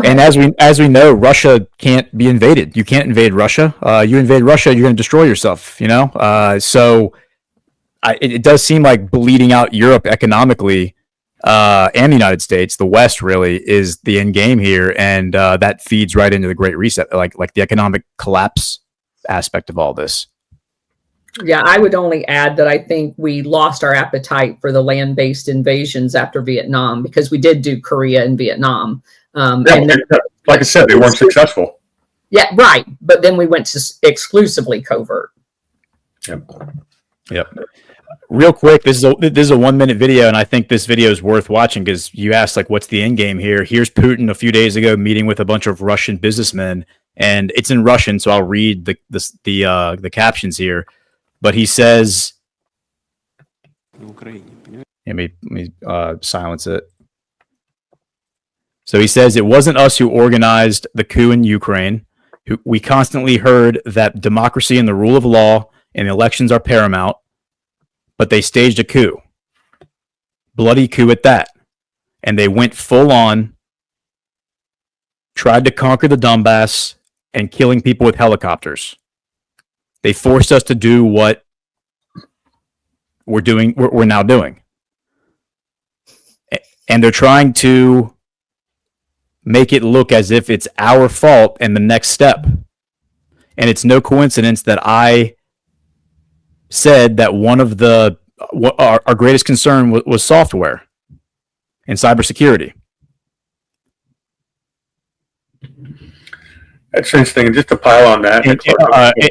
and as we know, Russia can't be invaded. You can't invade Russia. You invade Russia, you're going to destroy yourself. So it does seem like bleeding out Europe economically and the United States, the West, really is the end game here, and that feeds right into the Great Reset, like the economic collapse aspect of all this. Yeah, I would only add that I think we lost our appetite for the land-based invasions after Vietnam, because we did do Korea and Vietnam. And like I said, they weren't successful. Yeah, right. But then we went to exclusively covert. Yep. Real quick, this is a 1-minute video, and I think this video is worth watching because you asked, what's the end game here? Here's Putin a few days ago meeting with a bunch of Russian businessmen, and it's in Russian, so I'll read the captions here. But he says, let me silence it. So he says, it wasn't us who organized the coup in Ukraine. We constantly heard that democracy and the rule of law and elections are paramount, but they staged a coup. Bloody coup at that. And they went full on, tried to conquer the Donbass and killing people with helicopters. They forced us to do what we're now doing. And they're trying to make it look as if it's our fault and the next step. And it's no coincidence that I said that one of our greatest concern was software and cybersecurity. That's interesting. And just to pile on that.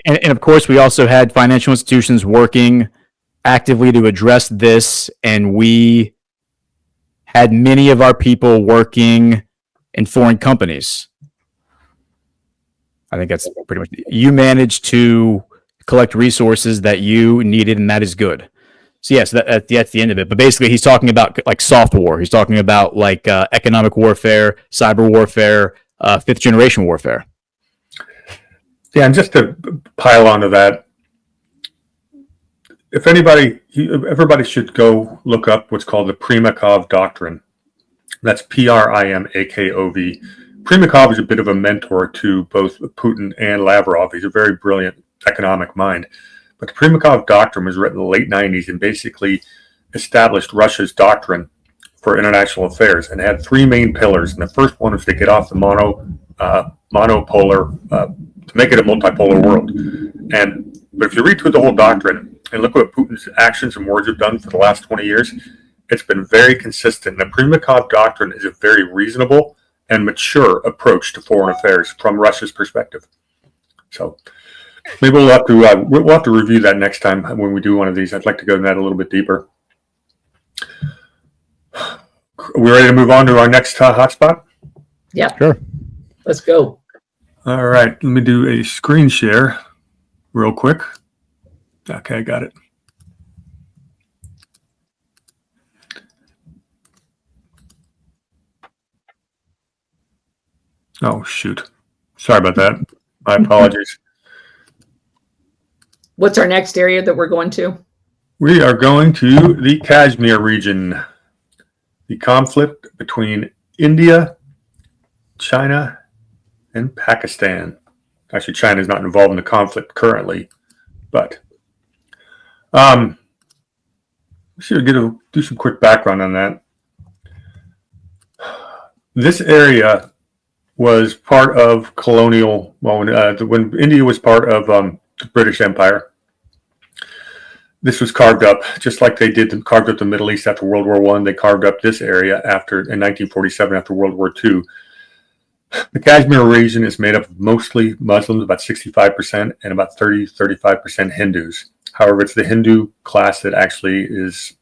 And of course, we also had financial institutions working actively to address this. And we had many of our people working in foreign companies. I think that's pretty much. You managed to collect resources that you needed, and that is good. So yes, that's the end of it. But basically, he's talking about like soft war. He's talking about like economic warfare, cyber warfare, fifth generation warfare. Yeah, and just to pile onto that, if everybody should go look up what's called the Primakov Doctrine. That's Primakov. Primakov is a bit of a mentor to both Putin and Lavrov. He's a very brilliant economic mind. But the Primakov Doctrine was written in the late 90s and basically established Russia's doctrine for international affairs and had three main pillars. And the first one was to get off the monopolar, to make it a multipolar world. But if you read through the whole doctrine and look at what Putin's actions and words have done for the last 20 years, it's been very consistent. The Primakov Doctrine is a very reasonable and mature approach to foreign affairs from Russia's perspective. So maybe we'll have to review that next time when we do one of these. I'd like to go into that a little bit deeper. Are we ready to move on to our next hotspot? Yeah. Sure. Let's go. All right. Let me do a screen share real quick. Okay, I got it. Oh, shoot. Sorry about that. My apologies. What's our next area that we're going to? We are going to the Kashmir region. The conflict between India, China, and Pakistan. Actually, China is not involved in the conflict currently, but should do some quick background on that. This area was part of colonial, when India was part of the British Empire. This was carved up, just like they carved up the Middle East after World War I. They carved up this area in 1947 after World War II. The Kashmir region is made up of mostly Muslims, about 65%, and about 35% Hindus. However, it's the Hindu class that actually is,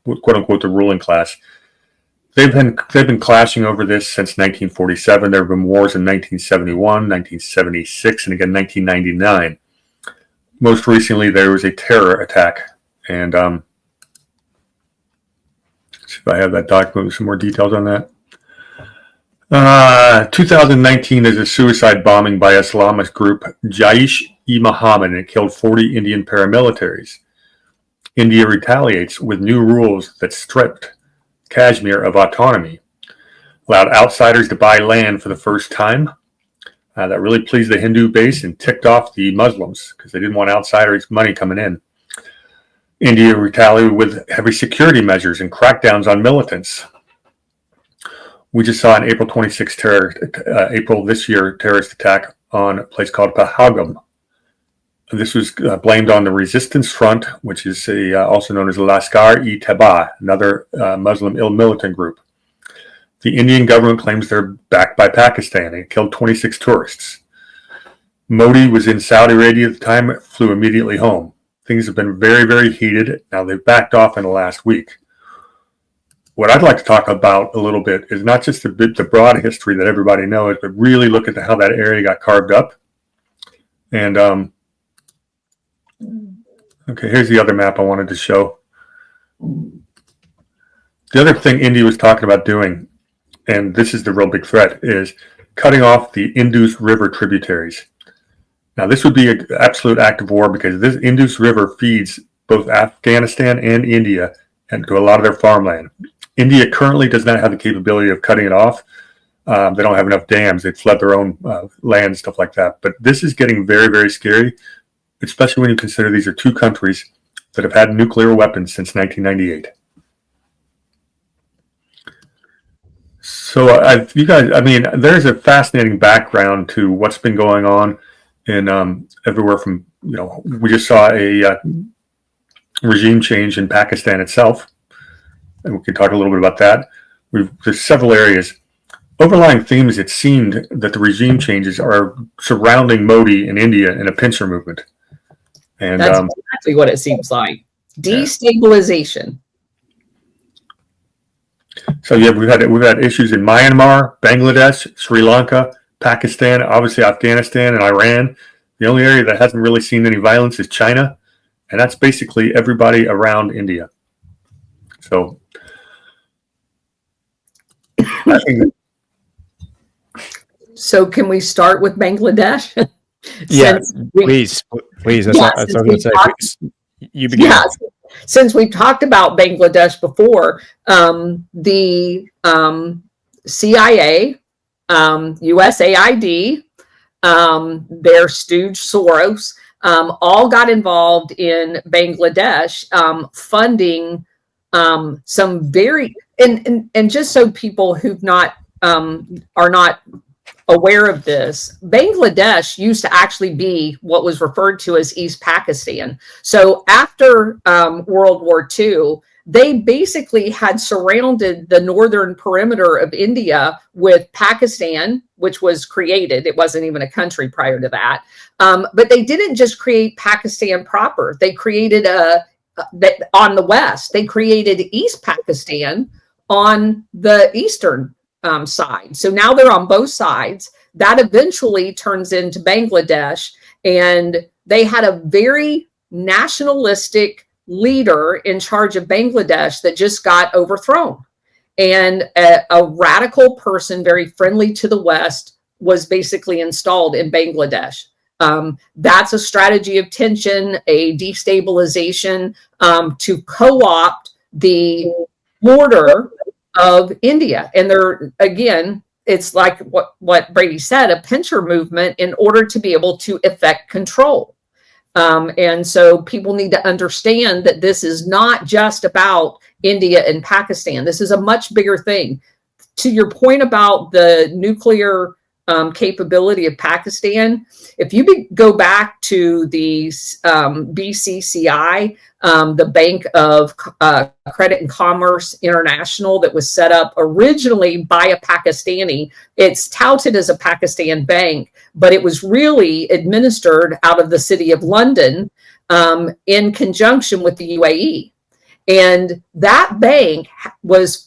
quote unquote, the ruling class. They've been clashing over this since 1947. There have been wars in 1971, 1976, and again 1999. Most recently, there was a terror attack, and let's see if I have that document with some more details on that. 2019, there's a suicide bombing by Islamist group Jaish-e-Mohammed, and it killed 40 Indian paramilitaries. India retaliates with new rules that stripped Kashmir of autonomy, allowed outsiders to buy land for the first time. That really pleased the Hindu base and ticked off the Muslims because they didn't want outsiders' money coming in. India retaliated with heavy security measures and crackdowns on militants. We just saw an April 26th April this year terrorist attack on a place called Pahalgam. This was blamed on the Resistance Front, which is also known as Lashkar-e-Taiba, another Muslim militant group. The Indian government claims they're backed by Pakistan and killed 26 tourists. Modi was in Saudi Arabia at the time, flew immediately home. Things have been very, very heated. Now they've backed off in the last week. What I'd like to talk about a little bit is not just the broad history that everybody knows, but really look at how that area got carved up. And okay, here's the other map I wanted to show. The other thing India was talking about doing, and this is the real big threat, is cutting off the Indus River tributaries. Now, this would be an absolute act of war because this Indus River feeds both Afghanistan and India and to a lot of their farmland. India currently does not have the capability of cutting it off. They don't have enough dams. They've flooded their own land, stuff like that. But this is getting very, very scary, especially when you consider these are two countries that have had nuclear weapons since 1998. So, there's a fascinating background to what's been going on in everywhere from, we just saw a regime change in Pakistan itself, and we can talk a little bit about that. There's several areas. Overlying themes, it seemed that the regime changes are surrounding Modi in India in a pincer movement. And that's exactly what it seems like. Destabilization. So So yeah, we've had issues in Myanmar, Bangladesh, Sri Lanka, Pakistan, obviously Afghanistan, and Iran. The only area that hasn't really seen any violence is China, and that's basically everybody around India. So I think So can we start with Bangladesh? Yeah, Since we- please. That's Yeah, what I was going to say. talked- You begin. Yeah, since we've talked about Bangladesh before, the CIA, USAID, their stooge Soros, all got involved in Bangladesh, funding some very and just so people who've not are not aware of this, Bangladesh used to actually be what was referred to as East Pakistan. So after World War II, they basically had surrounded the northern perimeter of India with Pakistan, which was created. It wasn't even a country prior to that. But they didn't just create Pakistan proper. They created on the west. They created East Pakistan on the eastern side. So now they're on both sides. That eventually turns into Bangladesh. And they had a very nationalistic leader in charge of Bangladesh that just got overthrown. And a radical person, very friendly to the West, was basically installed in Bangladesh. That's a strategy of tension, a destabilization to co-opt the border of India. And they're, again, it's like what Brady said, a pincher movement in order to be able to effect control. And so people need to understand that this is not just about India and Pakistan. This is a much bigger thing. To your point about the nuclear capability of Pakistan, if you go back to the BCCI, the Bank of Credit and Commerce International that was set up originally by a Pakistani, it's touted as a Pakistan bank, but it was really administered out of the city of London in conjunction with the UAE. And that bank was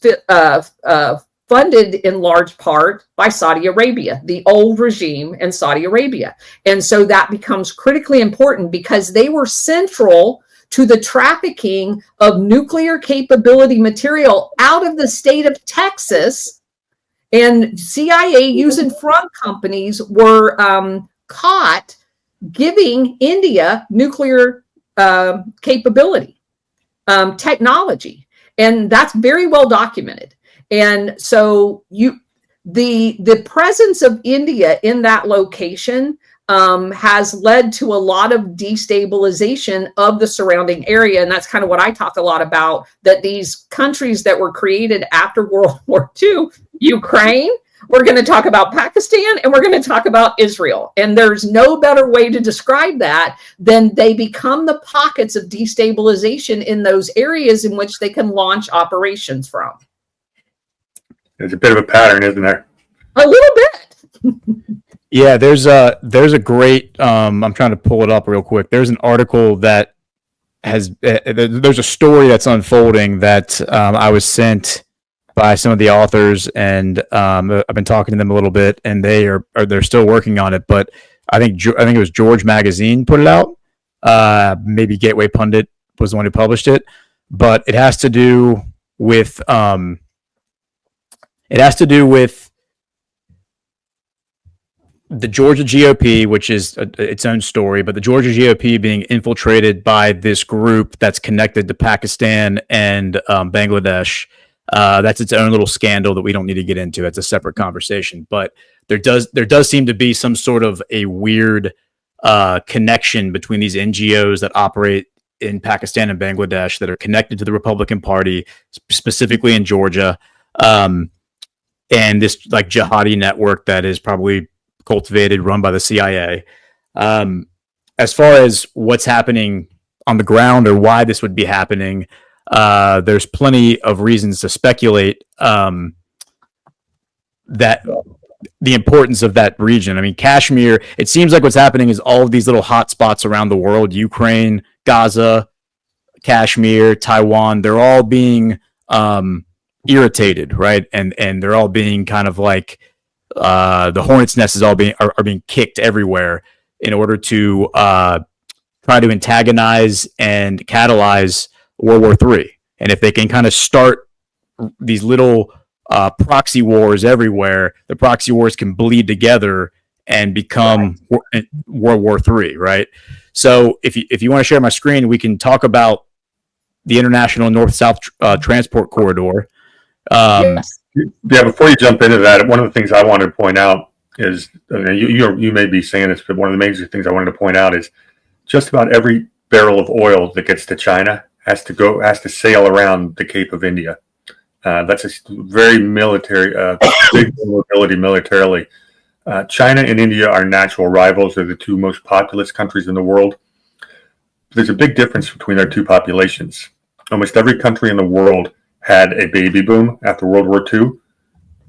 funded in large part by Saudi Arabia, the old regime in Saudi Arabia. And so that becomes critically important because they were central to the trafficking of nuclear capability material out of the state of Texas. And CIA using front companies were caught giving India nuclear capability, technology. And that's very well documented. And so the presence of India in that location has led to a lot of destabilization of the surrounding area. And that's kind of what I talked a lot about, that these countries that were created after World War II, Ukraine, we're going to talk about Pakistan, and we're going to talk about Israel. And there's no better way to describe that than they become the pockets of destabilization in those areas in which they can launch operations from. there's a bit of a pattern, isn't there? A little bit. Yeah, there's a great I'm trying to pull it up real quick. There's an article that has there's a story that's unfolding that I was sent by some of the authors, and I've been talking to them a little bit, and they're still working on it. But I think it was George Magazine put it out. Maybe Gateway Pundit was the one who published it, but it has to do with the Georgia GOP, which is its own story, but the Georgia GOP being infiltrated by this group that's connected to Pakistan and Bangladesh. That's its own little scandal that we don't need to get into. That's a separate conversation. But there does seem to be some sort of a weird connection between these NGOs that operate in Pakistan and Bangladesh that are connected to the Republican Party, specifically in Georgia, and this like jihadi network that is probably cultivated, run by the CIA. As far as what's happening on the ground or why this would be happening, there's plenty of reasons to speculate that the importance of that region. I mean, Kashmir, it seems like what's happening is all of these little hot spots around the world, Ukraine, Gaza, Kashmir, Taiwan, they're all being irritated, right? And they're all being kind of like the hornet's nest is all being are being kicked everywhere in order to try to antagonize and catalyze World War III. And if they can kind of start these little proxy wars everywhere, the proxy wars can bleed together and become World War III, right? So if you want to share my screen, we can talk about the international north-south transport corridor. Yes. Yeah, before you jump into that, one of the things I wanted to point out is, you may be saying this, but one of the major things I wanted to point out is just about every barrel of oil that gets to China has to sail around the Cape of India. That's a very military, big mobility militarily. China and India are natural rivals. They're the two most populous countries in the world. There's a big difference between their two populations. Almost every country in the world had a baby boom after World War II,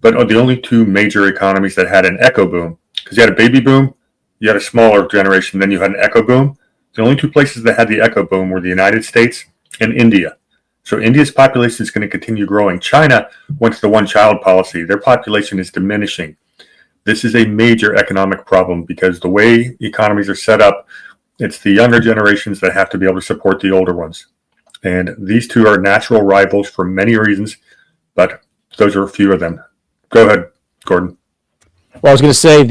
but the only two major economies that had an echo boom, because you had a baby boom, you had a smaller generation, then you had an echo boom. The only two places that had the echo boom were the United States and India. So India's population is going to continue growing. China went to the one-child policy. Their population is diminishing. This is a major economic problem because the way economies are set up, it's the younger generations that have to be able to support the older ones. And these two are natural rivals for many reasons, but those are a few of them. Go ahead, Gordon. Well, I was going to say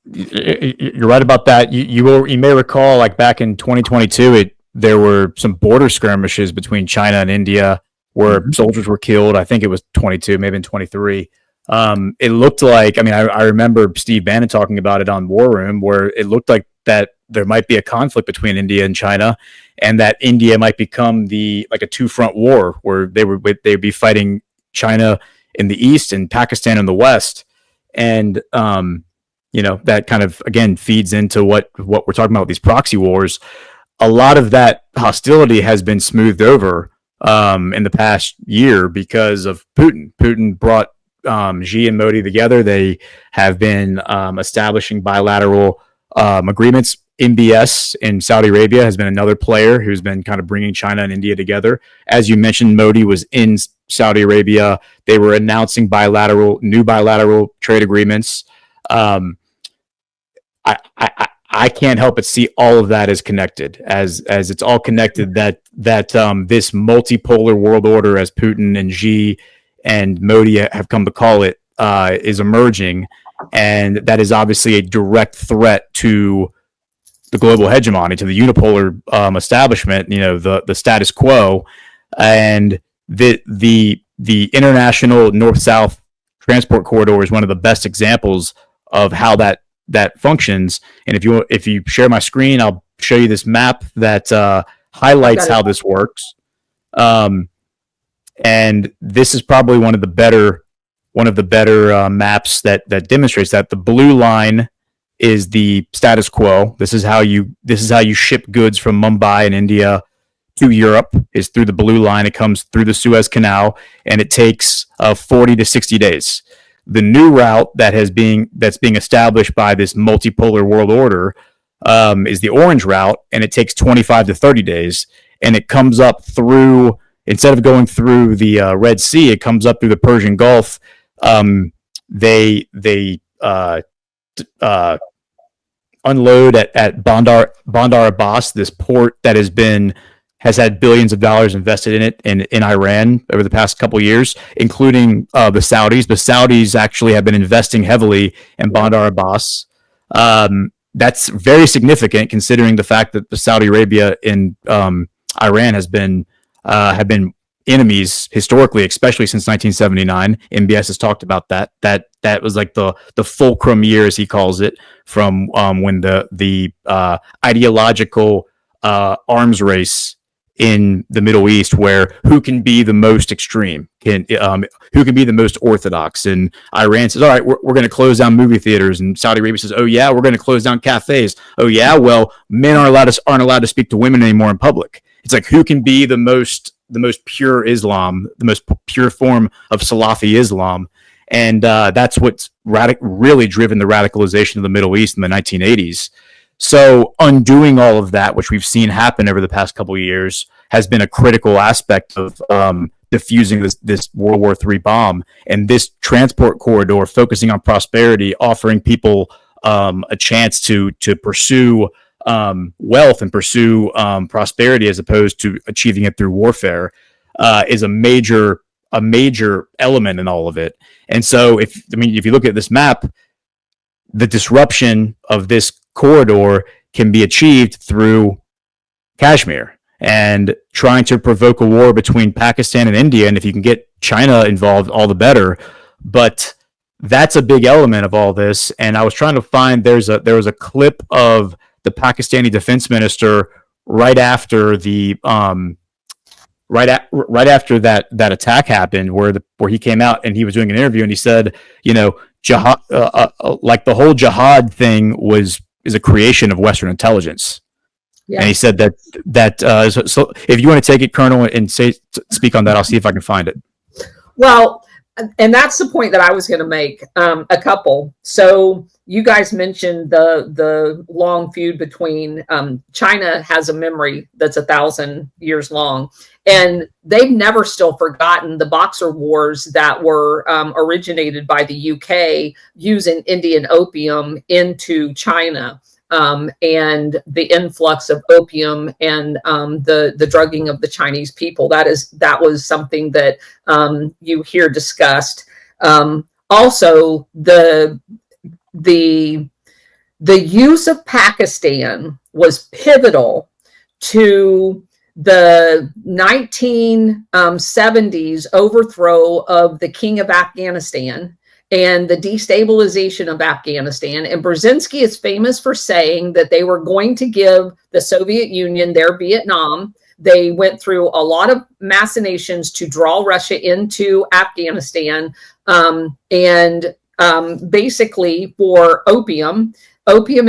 you're right about that. You may recall, like back in 2022, there were some border skirmishes between China and India where soldiers were killed. I think it was 22, maybe in 23. It looked like, I remember Steve Bannon talking about it on War Room, where it looked like that there might be a conflict between India and China, and that India might become a two-front war where they'd be fighting China in the east and Pakistan in the west. And that kind of again feeds into what we're talking about with these proxy wars. A lot of that hostility has been smoothed over in the past year because of Putin. Putin brought Xi and Modi together. They have been establishing bilateral agreements. MBS in Saudi Arabia has been another player who's been kind of bringing China and India together. As you mentioned, Modi was in Saudi Arabia. They were announcing new bilateral trade agreements. I can't help but see all of that as connected, as it's all connected. That this multipolar world order, as Putin and Xi and Modi have come to call it, is emerging, and that is obviously a direct threat to the global hegemony, to the unipolar establishment, the status quo, and the international north-south transport corridor is one of the best examples of how that functions. And if you share my screen, I'll show you this map that highlights how this works. And this is probably one of the better maps that demonstrates that. The blue line is the status quo. This is how you ship goods from Mumbai in India to Europe, is through the blue line. It comes through the Suez Canal, and it takes 40 to 60 days. The new route that's being established by this multipolar world order is the orange route, and it takes 25 to 30 days, and it comes up through, instead of going through the Red Sea, it comes up through the Persian Gulf. They unload at Bandar Abbas, this port that has had billions of dollars invested in it in Iran over the past couple of years, including the Saudis. The Saudis actually have been investing heavily in Bandar Abbas. That's very significant considering the fact that the Saudi Arabia and Iran have been enemies historically, especially since 1979. MBS has talked about that. That was like the fulcrum year, as he calls it, from when the ideological arms race in the Middle East, where who can be the most extreme, who can be the most orthodox. And Iran says, all right, we're going to close down movie theaters. And Saudi Arabia says, oh yeah, we're going to close down cafes. Oh yeah, well, men aren't allowed to speak to women anymore in public. It's like, who can be the most pure Islam, the most pure form of Salafi Islam. And that's what's really driven the radicalization of the Middle East in the 1980s. So undoing all of that, which we've seen happen over the past couple of years, has been a critical aspect of diffusing this World War III bomb, and this transport corridor focusing on prosperity, offering people a chance to pursue wealth and pursue prosperity as opposed to achieving it through warfare, is a major element in all of it. And so if you look at this map, the disruption of this corridor can be achieved through Kashmir and trying to provoke a war between Pakistan and India. And if you can get China involved, all the better. But that's a big element of all this. And I was trying to find, there was a clip of the Pakistani defense minister right after the right after that attack happened, where he came out and he was doing an interview, and he said, jihad, like the whole jihad thing is a creation of Western intelligence. Yeah. And he said that so if you want to take it, Colonel, and speak on that, I'll see if I can find it. Well, and that's the point that I was going to make. A couple. So you guys mentioned the long feud between China has a memory that's 1,000 years long, and they've never still forgotten the Boxer Wars that were originated by the UK using Indian opium into China. And the influx of opium and the drugging of the Chinese people. That was something that you hear discussed. Also, the use of Pakistan was pivotal to the 1970s overthrow of the King of Afghanistan and the destabilization of Afghanistan. And Brzezinski is famous for saying that they were going to give the Soviet Union their Vietnam. They went through a lot of machinations to draw Russia into Afghanistan. Basically for opium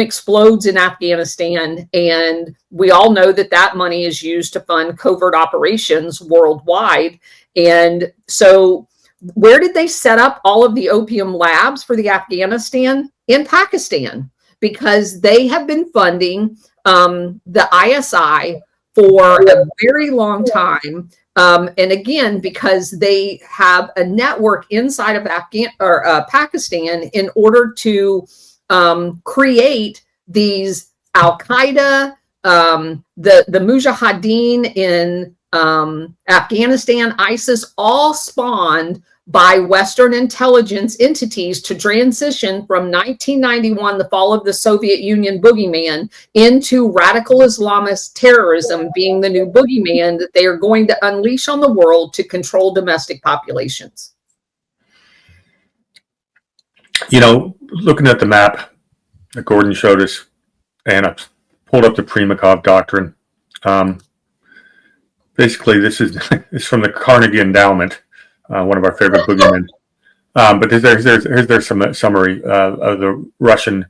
explodes in Afghanistan. And we all know that money is used to fund covert operations worldwide. And so where did they set up all of the opium labs for the Afghanistan? In Pakistan, because they have been funding the ISI for a very long time. And again, because they have a network inside of Pakistan in order to create these Al-Qaeda, the Mujahideen in Afghanistan, ISIS, all spawned by Western intelligence entities to transition from 1991, the fall of the Soviet Union boogeyman, into radical Islamist terrorism being the new boogeyman that they are going to unleash on the world to control domestic populations. Looking at the map that Gordon showed us, and I pulled up the Primakov Doctrine. Basically, this is from the Carnegie Endowment, one of our favorite boogeymen. But here's their summary of the Russian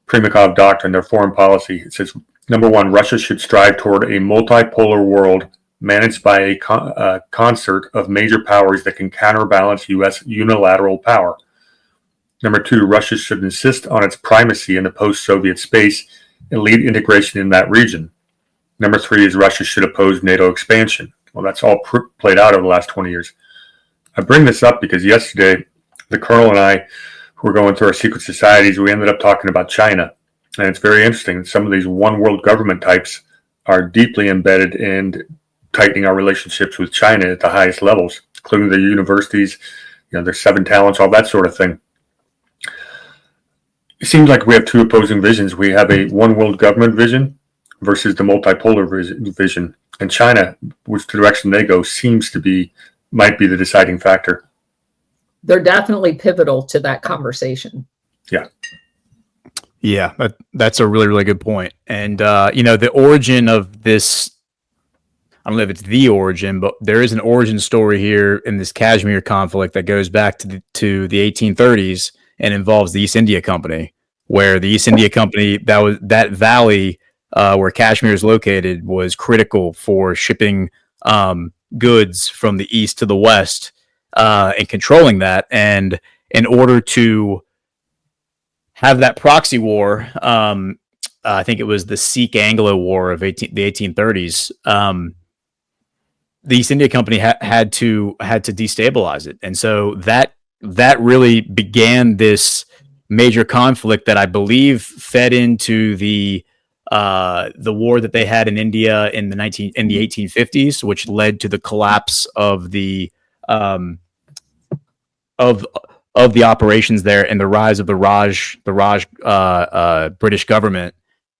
Primakov Doctrine, their foreign policy. It says, number one, Russia should strive toward a multipolar world managed by a concert of major powers that can counterbalance U.S. unilateral power. Number two, Russia should insist on its primacy in the post-Soviet space and lead integration in that region. Number three is Russia should oppose NATO expansion. Well, that's all played out over the last 20 years. I bring this up because yesterday, the Colonel and I, who were going through our secret societies, we ended up talking about China. And it's very interesting. Some of these one world government types are deeply embedded in tightening our relationships with China at the highest levels, including their universities, their 7 talents, all that sort of thing. It seems like we have two opposing visions. We have a one world government vision versus the multipolar vision. And China, which direction they go, might be the deciding factor. They're definitely pivotal to that conversation. Yeah, that's a really, really good point. And, the origin of this, I don't know if it's the origin, but there is an origin story here in this Kashmir conflict that goes back to the 1830s and involves the East India Company, where the East India Company, that valley where Kashmir is located, was critical for shipping goods from the east to the west and controlling that. And in order to have that proxy war, I think it was the Sikh-Anglo War of the 1830s, the East India Company had to destabilize it, and so that really began this major conflict that I believe fed into the war that they had in India in the 1850s, which led to the collapse of the of the operations there and the rise of the Raj British government,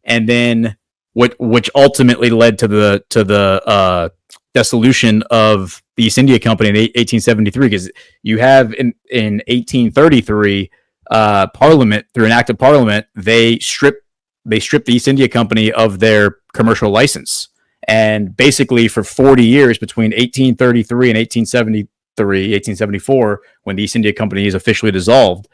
and then which ultimately led to the dissolution of the East India Company in 1873. Because you have in 1833, Parliament, through an act of Parliament, they stripped the East India Company of their commercial license, and basically for 40 years between 1833 and 1874, when the East India Company is officially dissolved,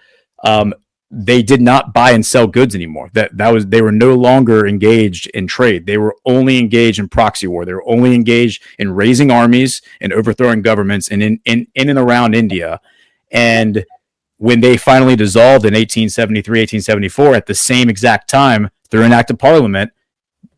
they did not buy and sell goods anymore. They were no longer engaged in trade. They were only engaged in proxy war. They were only engaged in raising armies and overthrowing governments in and around India. And when they finally dissolved in 1873, 1874, at the same exact time, through an act of Parliament,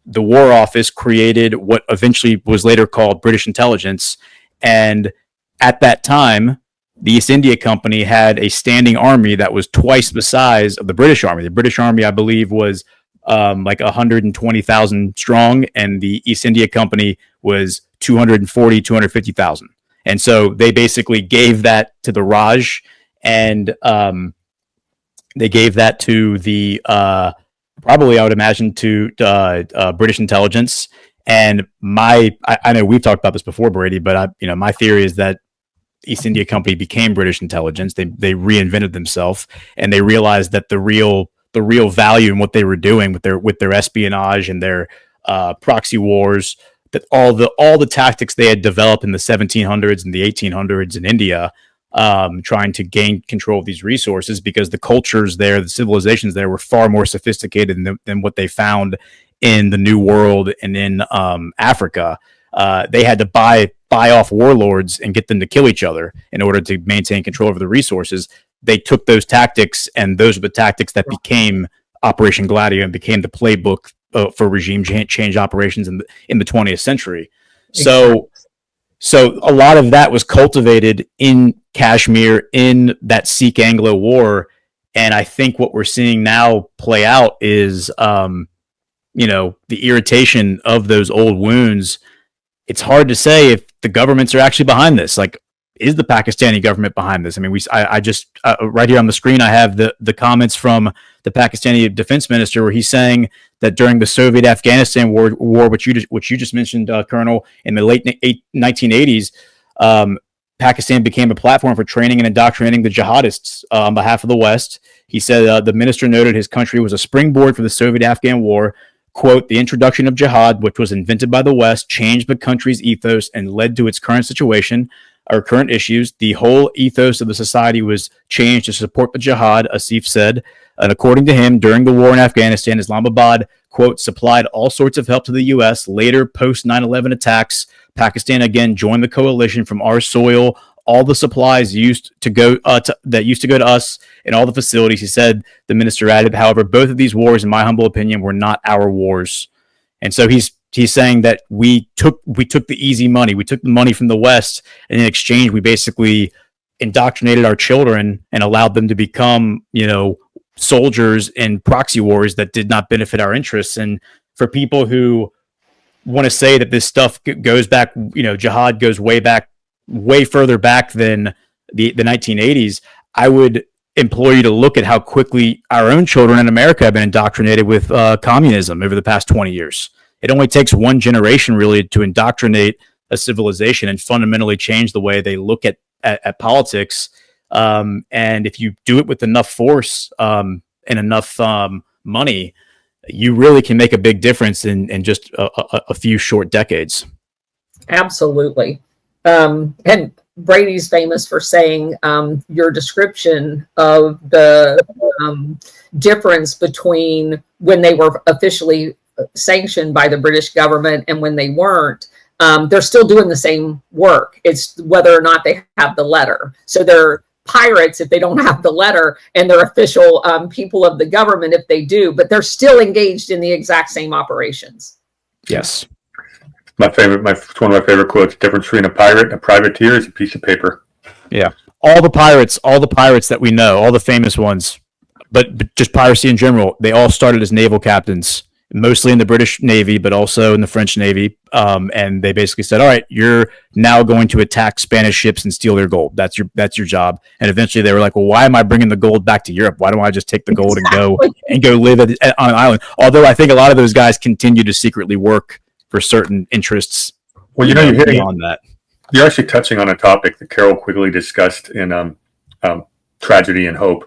the War Office created what eventually was later called British Intelligence. And at that time, the East India Company had a standing army that was twice the size of the British Army. The British Army, I believe, was like 120,000 strong, and the East India Company was 240, 250,000. And so they basically gave that to the Raj, and they gave that to the probably, I would imagine, to British intelligence. And I know we've talked about this before, Brady, but my theory is that East India Company became British intelligence. They reinvented themselves, and they realized that the real value in what they were doing with their espionage and their proxy wars, that all the tactics they had developed in the 1700s and the 1800s in India, trying to gain control of these resources, because the cultures there, the civilizations there, were far more sophisticated than what they found in the New World and in Africa. They had to buy off warlords and get them to kill each other in order to maintain control over the resources. They took those tactics, and those are the tactics that became Operation Gladio and became the playbook for regime change operations in the 20th century. So a lot of that was cultivated in Kashmir in that Sikh-Anglo War, and I think what we're seeing now play out is, the irritation of those old wounds. It's hard to say if the governments are actually behind this. Like, is the Pakistani government behind this? I mean, I just right here on the screen, I have the comments from the Pakistani defense minister, where he's saying that during the Soviet-Afghanistan war, which you just mentioned, Colonel, in the late 1980s, Pakistan became a platform for training and indoctrinating the jihadists on behalf of the West. He said the minister noted his country was a springboard for the Soviet-Afghan war. Quote, the introduction of jihad, which was invented by the West, changed the country's ethos and led to its current situation, or current issues. The whole ethos of the society was changed to support the jihad, Asif said. And according to him, during the war in Afghanistan, Islamabad, quote, supplied all sorts of help to the U.S. Later, post 9/11 attacks, Pakistan again joined the coalition from our soil. All the supplies used to go to us and all the facilities, he said. The minister added, however, both of these wars, in my humble opinion, were not our wars. And so he's saying that we took the easy money. We took the money from the West, and in exchange, we basically indoctrinated our children and allowed them to become, soldiers in proxy wars that did not benefit our interests. And for people who want to say that this stuff goes back, jihad goes way further back than the 1980s, I would implore you to look at how quickly our own children in America have been indoctrinated with communism over the past 20 years. It only takes one generation really to indoctrinate a civilization and fundamentally change the way they look at politics. And if you do it with enough force and enough money, you really can make a big difference in just a few short decades. Absolutely. And Brady's famous for saying your description of the difference between when they were officially sanctioned by the British government and when they weren't. They're still doing the same work. It's whether or not they have the letter. So they're pirates if they don't have the letter, and they're official people of the government if they do, but they're still engaged in the exact same operations. Yes. It's one of my favorite quotes. The difference between a pirate and a privateer is a piece of paper. Yeah. All the pirates that we know, all the famous ones, but just piracy in general, they all started as naval captains, mostly in the British Navy, but also in the French Navy. And they basically said, all right, you're now going to attack Spanish ships and steal their gold. That's your job. And eventually they were like, well, why am I bringing the gold back to Europe? Why don't I just take the gold and go live on an island? Although I think a lot of those guys continue to secretly work for certain interests. Well, you're hitting on that. You're actually touching on a topic that Carol Quigley discussed in Tragedy and Hope.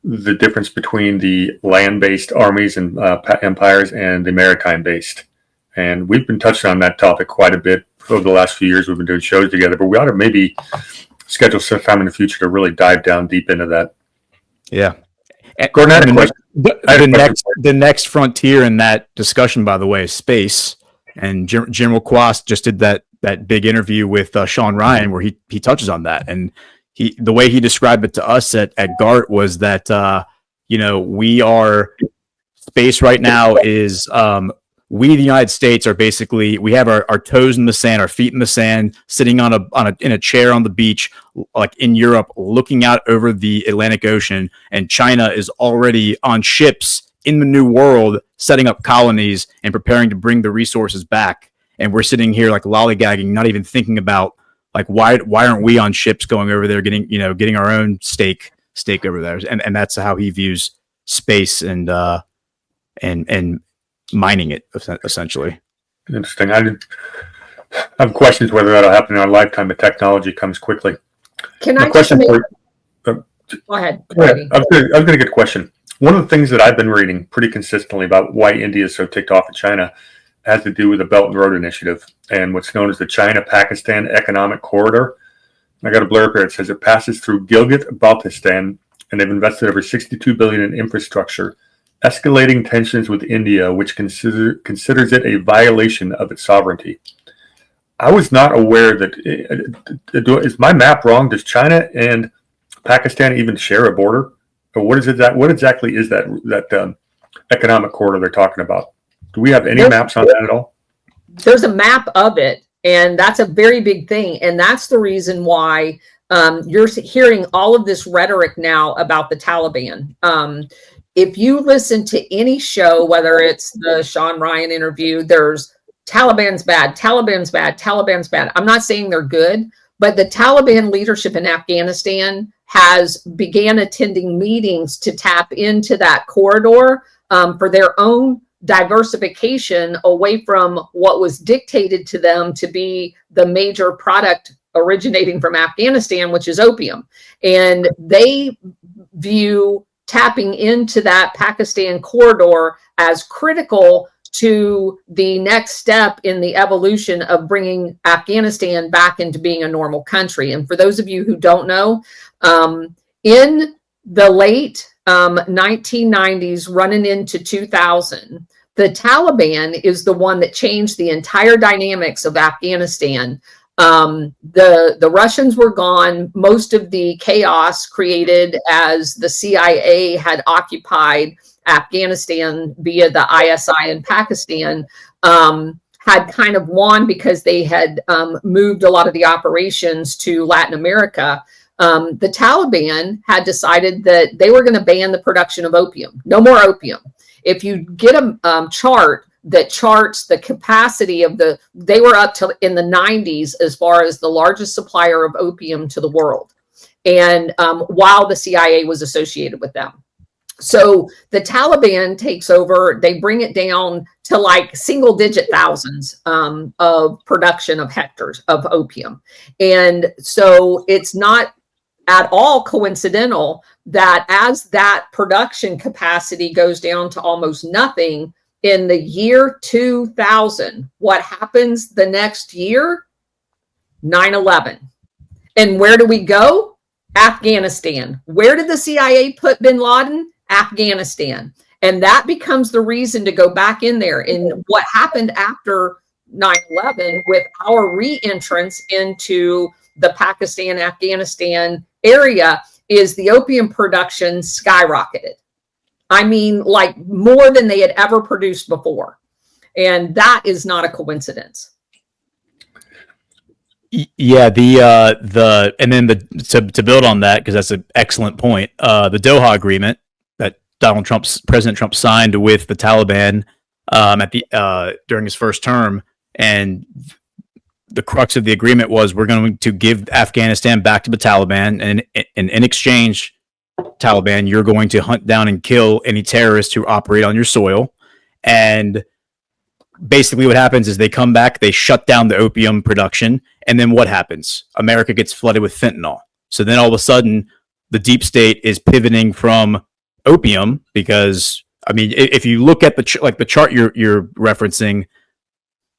The difference between the land-based armies and empires and the maritime-based. And we've been touching on that topic quite a bit over the last few years. We've been doing shows together, but we ought to maybe schedule some time in the future to really dive down deep into that. Yeah. Gordon, I had a question. The next frontier in that discussion, by the way, is space. And General Quast just did that big interview with Sean Ryan where he touches on that. And the way he described it to us at GART was that, we are space right now is, we, the United States, are basically, we have our toes in the sand, our feet in the sand, sitting in a chair on the beach, like in Europe, looking out over the Atlantic Ocean. And China is already on ships in the New World, setting up colonies and preparing to bring the resources back. And we're sitting here like lollygagging, not even thinking about like why aren't we on ships going over there getting our own steak over there. And that's how he views space and mining it essentially. Interesting. I have questions whether that'll happen in our lifetime, but technology comes quickly. Can I question for you? Go ahead. I was going to get a question. One of the things that I've been reading pretty consistently about why India is so ticked off at China has to do with the Belt and Road Initiative and what's known as the China-Pakistan Economic Corridor. I got a blurb here. It says it passes through Gilgit-Baltistan, and they've invested over $62 billion in infrastructure, escalating tensions with India, which considers it a violation of its sovereignty. I was not aware that. Is my map wrong? Does China and Pakistan even share a border? Or what exactly is that economic corridor they're talking about? Do we have any maps on that at all? There's a map of it, and that's a very big thing. And that's the reason why you're hearing all of this rhetoric now about the Taliban. If you listen to any show, whether it's the Sean Ryan interview, there's Taliban's bad, Taliban's bad, Taliban's bad. I'm not saying they're good, but the Taliban leadership in Afghanistan has began attending meetings to tap into that corridor for their own diversification away from what was dictated to them to be the major product originating from Afghanistan, which is opium. And they view tapping into that Pakistan corridor as critical to the next step in the evolution of bringing Afghanistan back into being a normal country. And for those of you who don't know, in the late 1990s, running into 2000, the Taliban is the one that changed the entire dynamics of Afghanistan. The Russians were gone. Most of the chaos created as the CIA had occupied Afghanistan via the ISI in Pakistan had kind of won because they had moved a lot of the operations to Latin America. The Taliban had decided that they were going to ban the production of opium. No more opium. If you get a chart that charts the capacity of they were up to in the 90s as far as the largest supplier of opium to the world. And while the CIA was associated with them. So the Taliban takes over, they bring it down to like single digit thousands of production of hectares of opium. And so it's not at all coincidental that as that production capacity goes down to almost nothing in the year 2000, what happens the next year? 9/11. And where do we go? Afghanistan. Where did the CIA put bin Laden? Afghanistan. And that becomes the reason to go back in there. And what happened after 9/11 with our re-entrance into the Pakistan-Afghanistan area is the opium production skyrocketed. I mean, like more than they had ever produced before. And that is not a coincidence. Yeah, and then to build on that, because that's an excellent point. The Doha Agreement that President Trump signed with the Taliban at the during his first term, and the crux of the agreement was we're going to give Afghanistan back to the Taliban, and in exchange, Taliban, you're going to hunt down and kill any terrorists who operate on your soil. And basically what happens is they come back, they shut down the opium production, and then what happens? America gets flooded with fentanyl. So then all of a sudden, the deep state is pivoting from opium because, I mean, if you look at the chart you're referencing,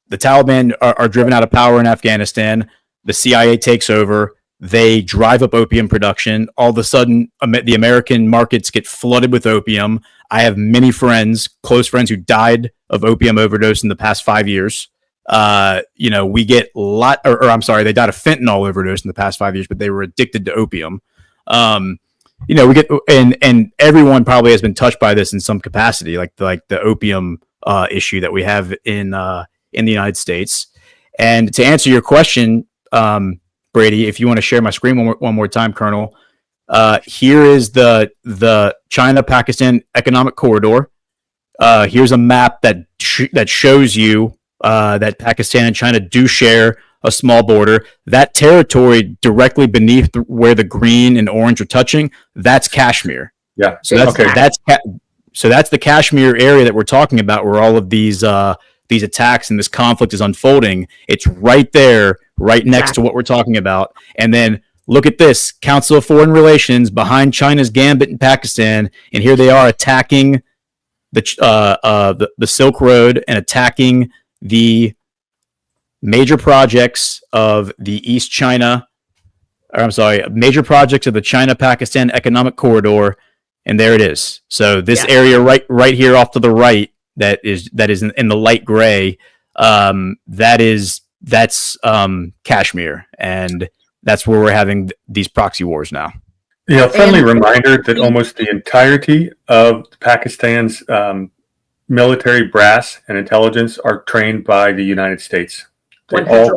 the Taliban are driven out of power in Afghanistan. The CIA takes over. They drive up opium production. All of a sudden, the American markets get flooded with opium. I have many friends, close friends, who died of opium overdose in the past 5 years. We get they died of fentanyl overdose in the past 5 years, but they were addicted to opium. We get, and everyone probably has been touched by this in some capacity, like the opium issue that we have in the United States. And to answer your question, Brady, if you want to share my screen one more time, Colonel, here is the China-Pakistan economic corridor. Here's a map that shows you that Pakistan and China do share a small border. That territory directly beneath where the green and orange are touching, that's Kashmir. Yeah. So that's okay. That's the Kashmir area that we're talking about, where all of these attacks and this conflict is unfolding. It's right there, right next to what we're talking about. And then look at this: Council of Foreign Relations behind China's gambit in Pakistan, and here they are attacking the Silk Road and attacking the major projects of the major projects of the China-Pakistan economic corridor, and there it is. So this area right here off to the right, that is in the light gray, that's Kashmir, and that's where we're having these proxy wars now. Yeah, friendly reminder that almost the entirety of Pakistan's military brass and intelligence are trained by the United States. 100%.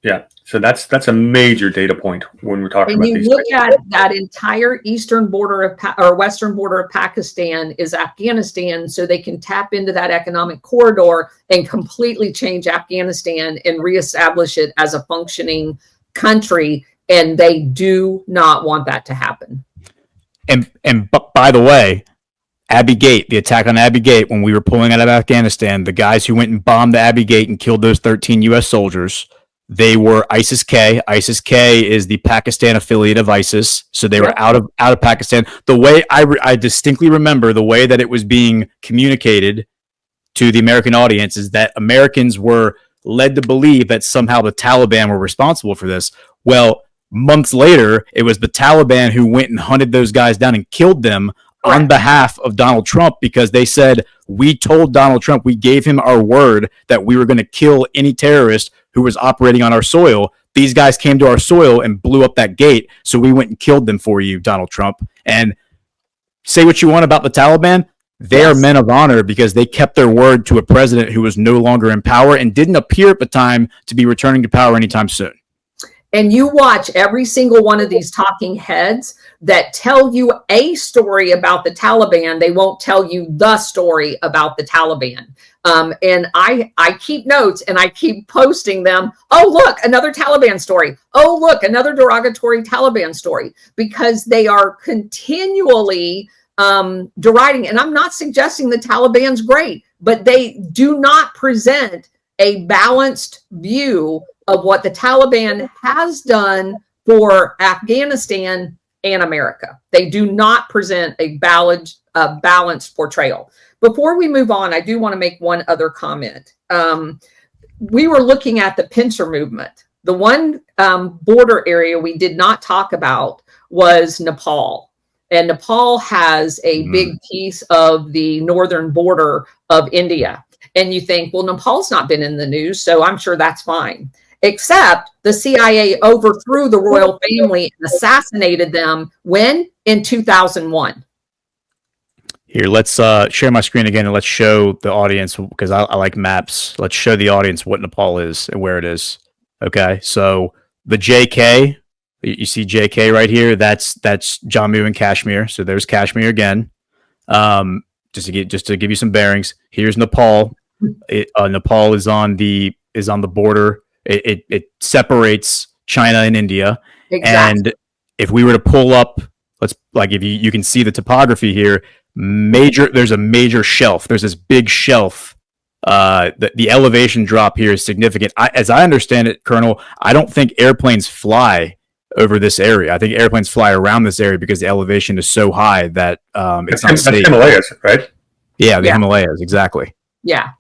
Yeah, so that's a major data point when we're talking about these. And you look at that entire eastern border or western border of Pakistan is Afghanistan, so they can tap into that economic corridor and completely change Afghanistan and reestablish it as a functioning country. And they do not want that to happen. And by the way, Abbey Gate, the attack on Abbey Gate, when we were pulling out of Afghanistan, the guys who went and bombed the Abbey Gate and killed those 13 U.S. soldiers, they were ISIS-K. ISIS-K is the Pakistan affiliate of ISIS, so they were out of Pakistan. The way I distinctly remember the way that it was being communicated to the American audience is that Americans were led to believe that somehow the Taliban were responsible for this. Well, months later, it was the Taliban who went and hunted those guys down and killed them on behalf of Donald Trump, because they said, we told Donald Trump, we gave him our word that we were going to kill any terrorist who was operating on our soil. These guys came to our soil and blew up that gate, so we went and killed them for you, Donald Trump. And say what you want about the Taliban, they are men of honor because they kept their word to a president who was no longer in power and didn't appear at the time to be returning to power anytime soon. And you watch every single one of these talking heads that tell you a story about the Taliban. They won't tell you the story about the Taliban. And I keep notes and I keep posting them. Oh, look, another Taliban story. Oh, look, another derogatory Taliban story, because they are continually deriding. And I'm not suggesting the Taliban's great, but they do not present a balanced view of what the Taliban has done for Afghanistan and America. They do not present a balanced portrayal. Before we move on, I do want to make one other comment. We were looking at the pincer movement. The one border area we did not talk about was Nepal. And Nepal has a big piece of the northern border of India. And you think, well, Nepal's not been in the news, so I'm sure that's fine. Except the CIA overthrew the royal family and assassinated them when? In 2001. Here, let's share my screen again and let's show the audience, because I like maps. Let's show the audience what Nepal is and where it is. Okay, so the JK, you see JK right here. That's Jammu and Kashmir. So there's Kashmir again. Just to give you some bearings. Here's Nepal. Nepal is on the border. It separates China and India. Exactly. And if we were to pull up, if you can see the topography here. There's a major shelf. There's this big shelf. The elevation drop here is significant. As I understand it, Colonel, I don't think airplanes fly over this area. I think airplanes fly around this area because the elevation is so high that it's not safe. That's Himalayas, right? Yeah, the Himalayas, exactly. Yeah.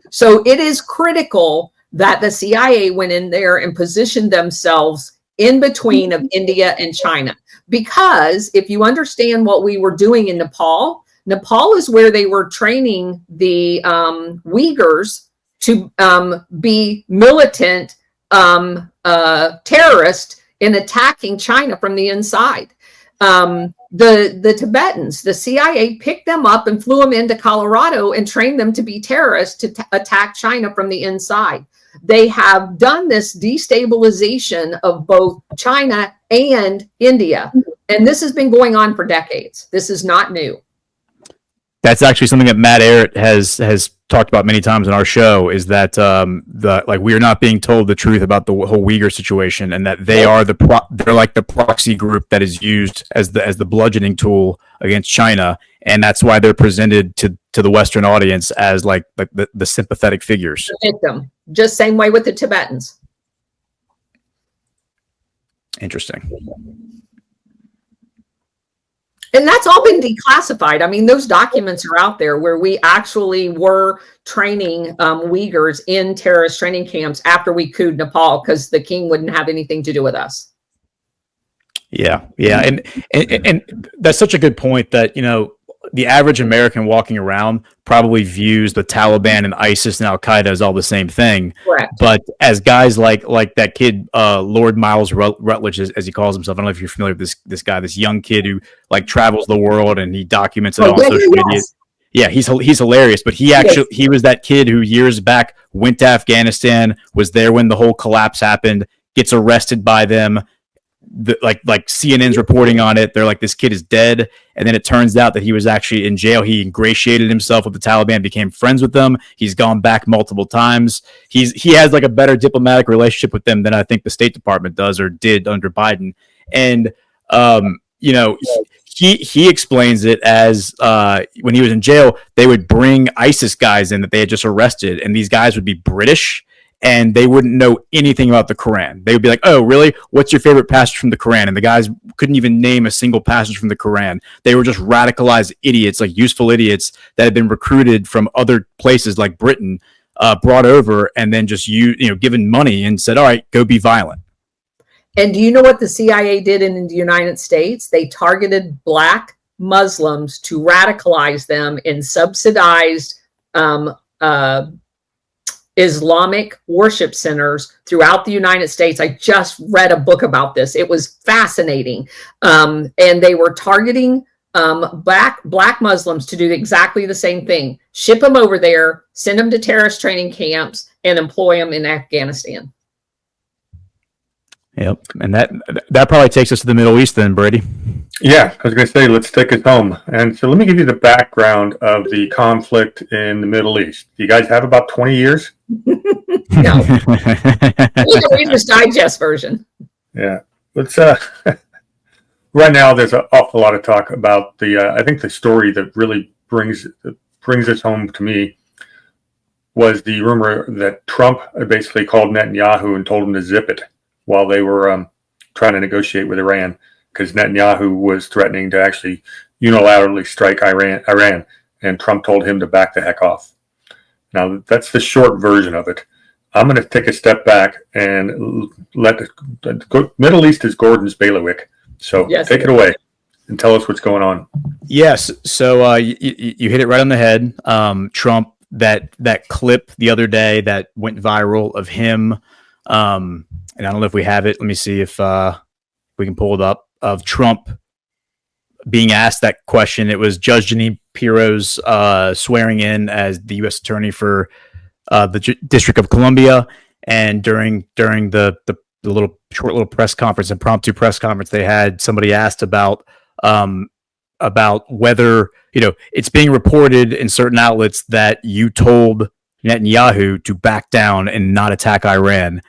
So it is critical that the CIA went in there and positioned themselves in between of India and China. Because if you understand what we were doing in Nepal is where they were training the Uyghurs to be militant terrorists in attacking China from the inside. The Tibetans, the CIA picked them up and flew them into Colorado and trained them to be terrorists to attack China from the inside. They have done this destabilization of both China and India. And this has been going on for decades. This is not new. That's actually something that Matt Ehret has talked about many times on our show, is that we are not being told the truth about the whole Uyghur situation, and that they are they're like the proxy group that is used as the bludgeoning tool against China, and that's why they're presented to the Western audience as like the sympathetic figures. The victim, just same way with the Tibetans. Interesting. And that's all been declassified. I mean, those documents are out there where we actually were training Uyghurs in terrorist training camps after we couped Nepal because the king wouldn't have anything to do with us. Yeah. And that's such a good point that, the average American walking around probably views the Taliban and ISIS and Al Qaeda as all the same thing. Correct. But as guys like that kid, Lord Miles Rutledge, as he calls himself, I don't know if you're familiar with this guy, this young kid who travels the world and he documents it on social media. Yeah, he's hilarious. But he was that kid who years back went to Afghanistan, was there when the whole collapse happened, gets arrested by them. Like CNN's reporting on it, they're like, this kid is dead, and then it turns out that he was actually in jail. He ingratiated himself with the Taliban, became friends with them. He's gone back multiple times. He has like a better diplomatic relationship with them than I think the State Department does or did under Biden. And he explains it as when he was in jail, they would bring ISIS guys in that they had just arrested, and these guys would be British. And they wouldn't know anything about the Quran. They would be like, "Oh, really? What's your favorite passage from the Quran?" And the guys couldn't even name a single passage from the Quran. They were just radicalized idiots, like useful idiots that had been recruited from other places like Britain, brought over, and then just given money and said, "All right, go be violent." And do you know what the CIA did in the United States? They targeted Black Muslims to radicalize them in subsidized Islamic worship centers throughout the United States. I just read a book about this. It was fascinating. And they were targeting Black Muslims to do exactly the same thing. Ship them over there, send them to terrorist training camps, and employ them in Afghanistan. Yep. And that probably takes us to the Middle East then, Brady. Yeah, I was going to say, let's take us home. And so let me give you the background of the conflict in the Middle East. You guys have about 20 years? No. The Reader's Digest version. Yeah. Let's, right now, there's an awful lot of talk about I think the story that really brings us home to me was the rumor that Trump basically called Netanyahu and told him to zip it while they were trying to negotiate with Iran, because Netanyahu was threatening to actually unilaterally strike Iran, and Trump told him to back the heck off. Now, that's the short version of it. I'm going to take a step back and Middle East is Gordon's bailiwick. So Take it away and tell us what's going on. Yes. So you hit it right on the head. Trump, that clip the other day that went viral of him, and I don't know if we have it. Let me see if we can pull it up, of Trump being asked that question. It was Judge Jeanine Pirro's swearing in as the U.S. attorney for the District of Columbia. And during the little short little press conference, impromptu press conference they had, somebody asked about whether, it's being reported in certain outlets that you told Netanyahu to back down and not attack Iran.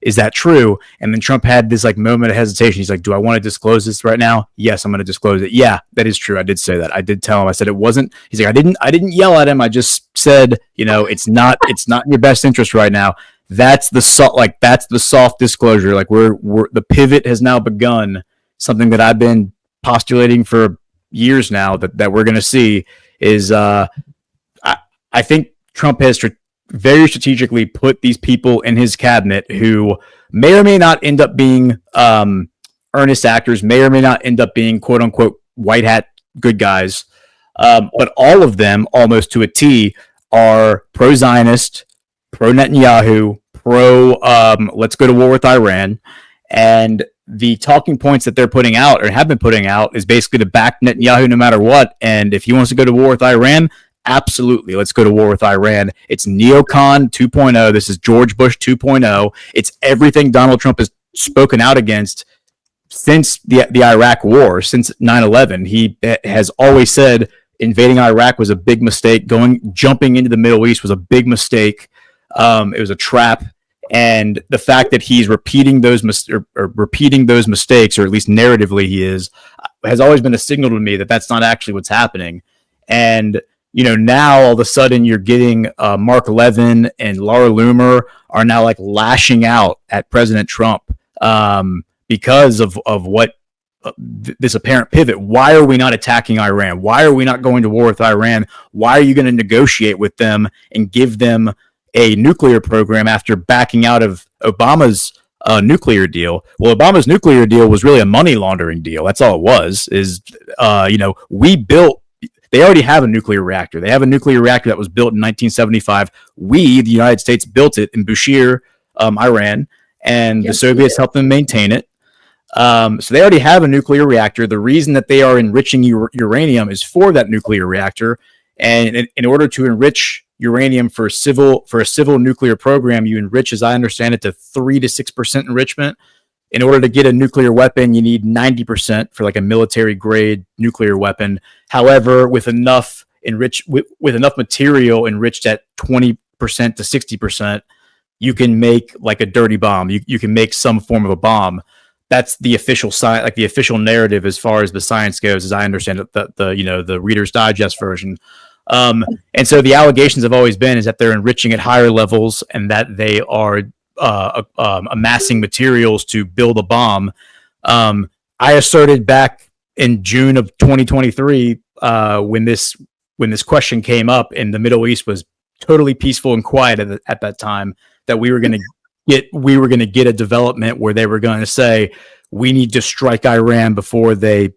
Is that true? And then Trump had this like moment of hesitation. He's like, do I want to disclose this right now? Yes, I'm going to disclose it. Yeah, that is true. I did say that. I did tell him. I said it wasn't. He's like, I didn't yell at him. I just said, it's not in your best interest right now. That's the soft disclosure. Like we're the pivot has now begun. Something that I've been postulating for years now that we're going to see is I think Trump has very strategically put these people in his cabinet who may or may not end up being earnest actors, may or may not end up being quote unquote white hat good guys. But all of them, almost to a T, are pro-Zionist, pro-Netanyahu, let's go to war with Iran. And the talking points that they're putting out or have been putting out is basically to back Netanyahu no matter what. And if he wants to go to war with Iran, absolutely, let's go to war with Iran. It's neocon 2.0. This is George Bush 2.0. It's everything Donald Trump has spoken out against since the Iraq war, since 9/11. He has always said invading Iraq was a big mistake. Jumping into the Middle East was a big mistake. It was a trap. And the fact that he's repeating those mistakes, or at least narratively he has always been a signal to me that that's not actually what's happening. And now all of a sudden you're getting Mark Levin and Laura Loomer are now like lashing out at President Trump because of what this apparent pivot. Why are we not attacking Iran? Why are we not going to war with Iran? Why are you going to negotiate with them and give them a nuclear program after backing out of Obama's nuclear deal? Well, Obama's nuclear deal was really a money laundering deal. That's all it was. They already have a nuclear reactor. They have a nuclear reactor that was built in 1975. We, the United States, built it in Bushehr, Iran, and the Soviets helped them maintain it. So they already have a nuclear reactor. The reason that they are enriching uranium is for that nuclear reactor. And in order to enrich uranium for a civil nuclear program, you enrich, as I understand it, to 3 to 6% enrichment. In order to get a nuclear weapon, you need 90% for like a military grade nuclear weapon. However, with enough material enriched at 20% to 60%, you can make like a dirty bomb. You can make some form of a bomb. That's the official the official narrative as far as the science goes, as I understand it, the Reader's Digest version. And so the allegations have always been is that they're enriching at higher levels and that they are amassing materials to build a bomb. I asserted back in June of 2023 when this question came up and the Middle East was totally peaceful and quiet at that time, that we were going to get a development where they were going to say we need to strike Iran before they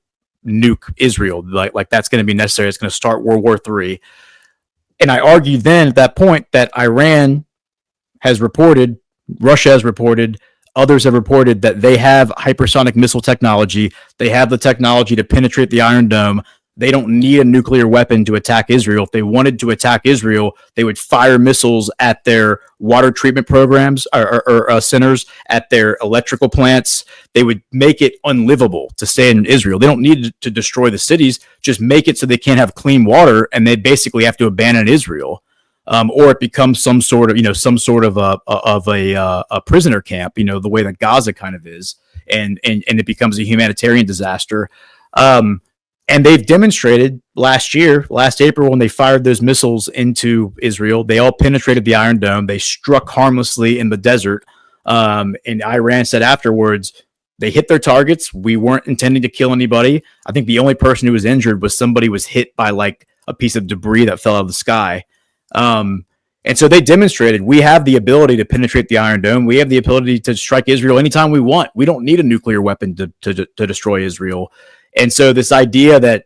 nuke Israel. Like that's going to be necessary. It's going to start World War III. And I argued then at that point that Iran has reported, Russia has reported, others have reported that they have hypersonic missile technology. They have the technology to penetrate the Iron Dome. They don't need a nuclear weapon to attack Israel. If they wanted to attack Israel, they would fire missiles at their water treatment programs or centers, at their electrical plants. They would make it unlivable to stay in Israel. They don't need to destroy the cities, just make it so they can't have clean water, and they basically have to abandon Israel. Or it becomes some sort of a prisoner camp, the way that Gaza kind of is, and it becomes a humanitarian disaster. And they've demonstrated last April, when they fired those missiles into Israel, they all penetrated the Iron Dome. They struck harmlessly in the desert. And Iran said afterwards, they hit their targets. We weren't intending to kill anybody. I think the only person who was injured was somebody was hit by like a piece of debris that fell out of the sky. And so they demonstrated we have the ability to penetrate the Iron Dome. We have the ability to strike Israel anytime we want. We don't need a nuclear weapon to destroy Israel. And so this idea that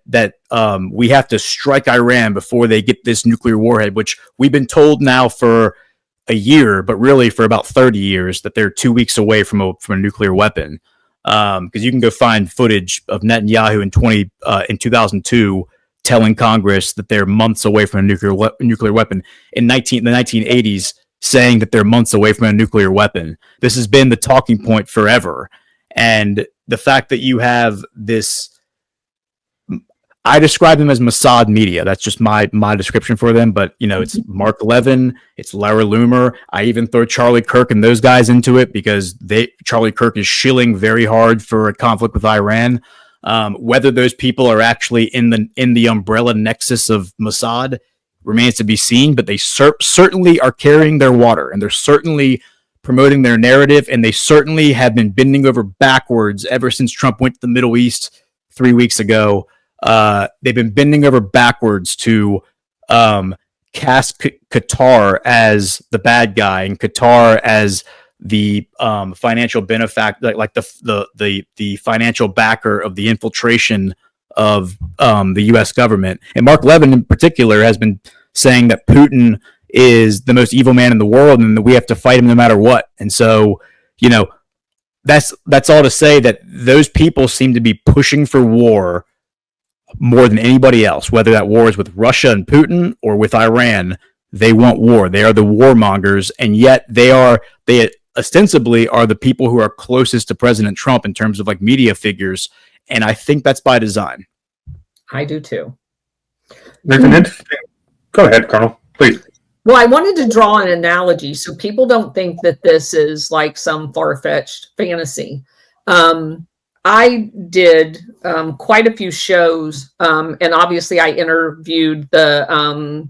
we have to strike Iran before they get this nuclear warhead, which we've been told now for a year, but really for about 30 years, that they're 2 weeks away from a nuclear weapon. Because you can go find footage of Netanyahu in 2002 telling Congress that they're months away from a nuclear weapon. In the 1980s, saying that they're months away from a nuclear weapon. This has been the talking point forever. And the fact that you have this, I describe them as Mossad media. That's just my description for them. But, it's Mark Levin, it's Laura Loomer. I even throw Charlie Kirk and those guys into it because Charlie Kirk is shilling very hard for a conflict with Iran. Whether those people are actually in the umbrella nexus of Mossad remains to be seen, but they certainly are carrying their water, and they're certainly promoting their narrative, and they certainly have been bending over backwards ever since Trump went to the Middle East 3 weeks ago. They've been bending over backwards to cast Qatar as the bad guy and Qatar as the financial benefactor, like the financial backer of the infiltration of the U.S. government. And Mark Levin in particular has been saying that Putin is the most evil man in the world and that we have to fight him no matter what. And so, that's all to say that those people seem to be pushing for war more than anybody else, whether that war is with Russia and Putin or with Iran. They want war. They are the warmongers, and yet they ostensibly are the people who are closest to President Trump in terms of like media figures. And I think that's by design. I do too. There's an interesting. Go ahead, Colonel, please. Well, I wanted to draw an analogy so people don't think that this is like some far-fetched fantasy. I did quite a few shows, and obviously I interviewed the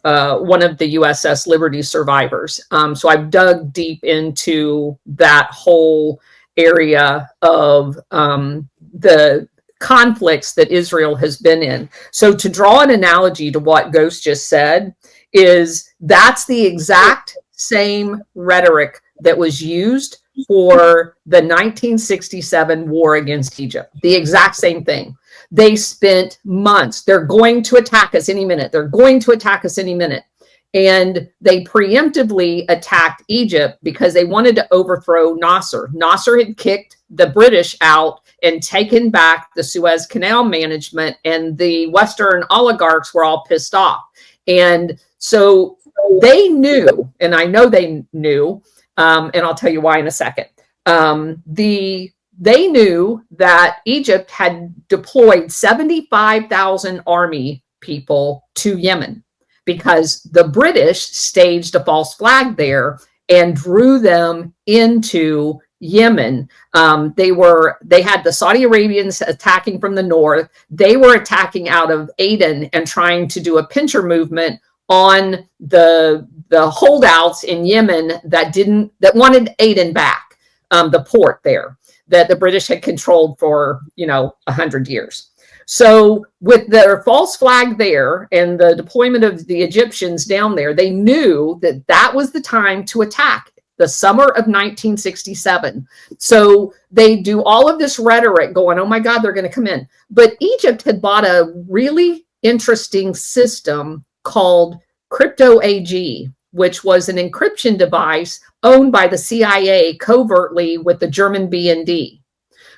one of the USS Liberty survivors. So I've dug deep into that whole area of the conflicts that Israel has been in. So to draw an analogy to what Ghost just said is that's the exact same rhetoric that was used for the 1967 war against Egypt. The exact same thing. They spent months. They're going to attack us any minute. They're going to attack us any minute. And they preemptively attacked Egypt because they wanted to overthrow Nasser. Nasser had kicked the British out and taken back the Suez Canal management, and the Western oligarchs were all pissed off. And so they knew, and I know they knew, and I'll tell you why in a second. They knew that Egypt had deployed 75,000 army people to Yemen because the British staged a false flag there and drew them into Yemen. They had the Saudi Arabians attacking from the north. They were attacking out of Aden and trying to do a pincher movement on the holdouts in Yemen that wanted Aden back, the port there that the British had controlled for 100 years. So with their false flag there and the deployment of the Egyptians down there, they knew that was the time to attack. The summer of 1967. So they do all of this rhetoric going, oh my God, they're going to come in. But Egypt had bought a really interesting system called Crypto AG, which was an encryption device owned by the CIA covertly with the German BND.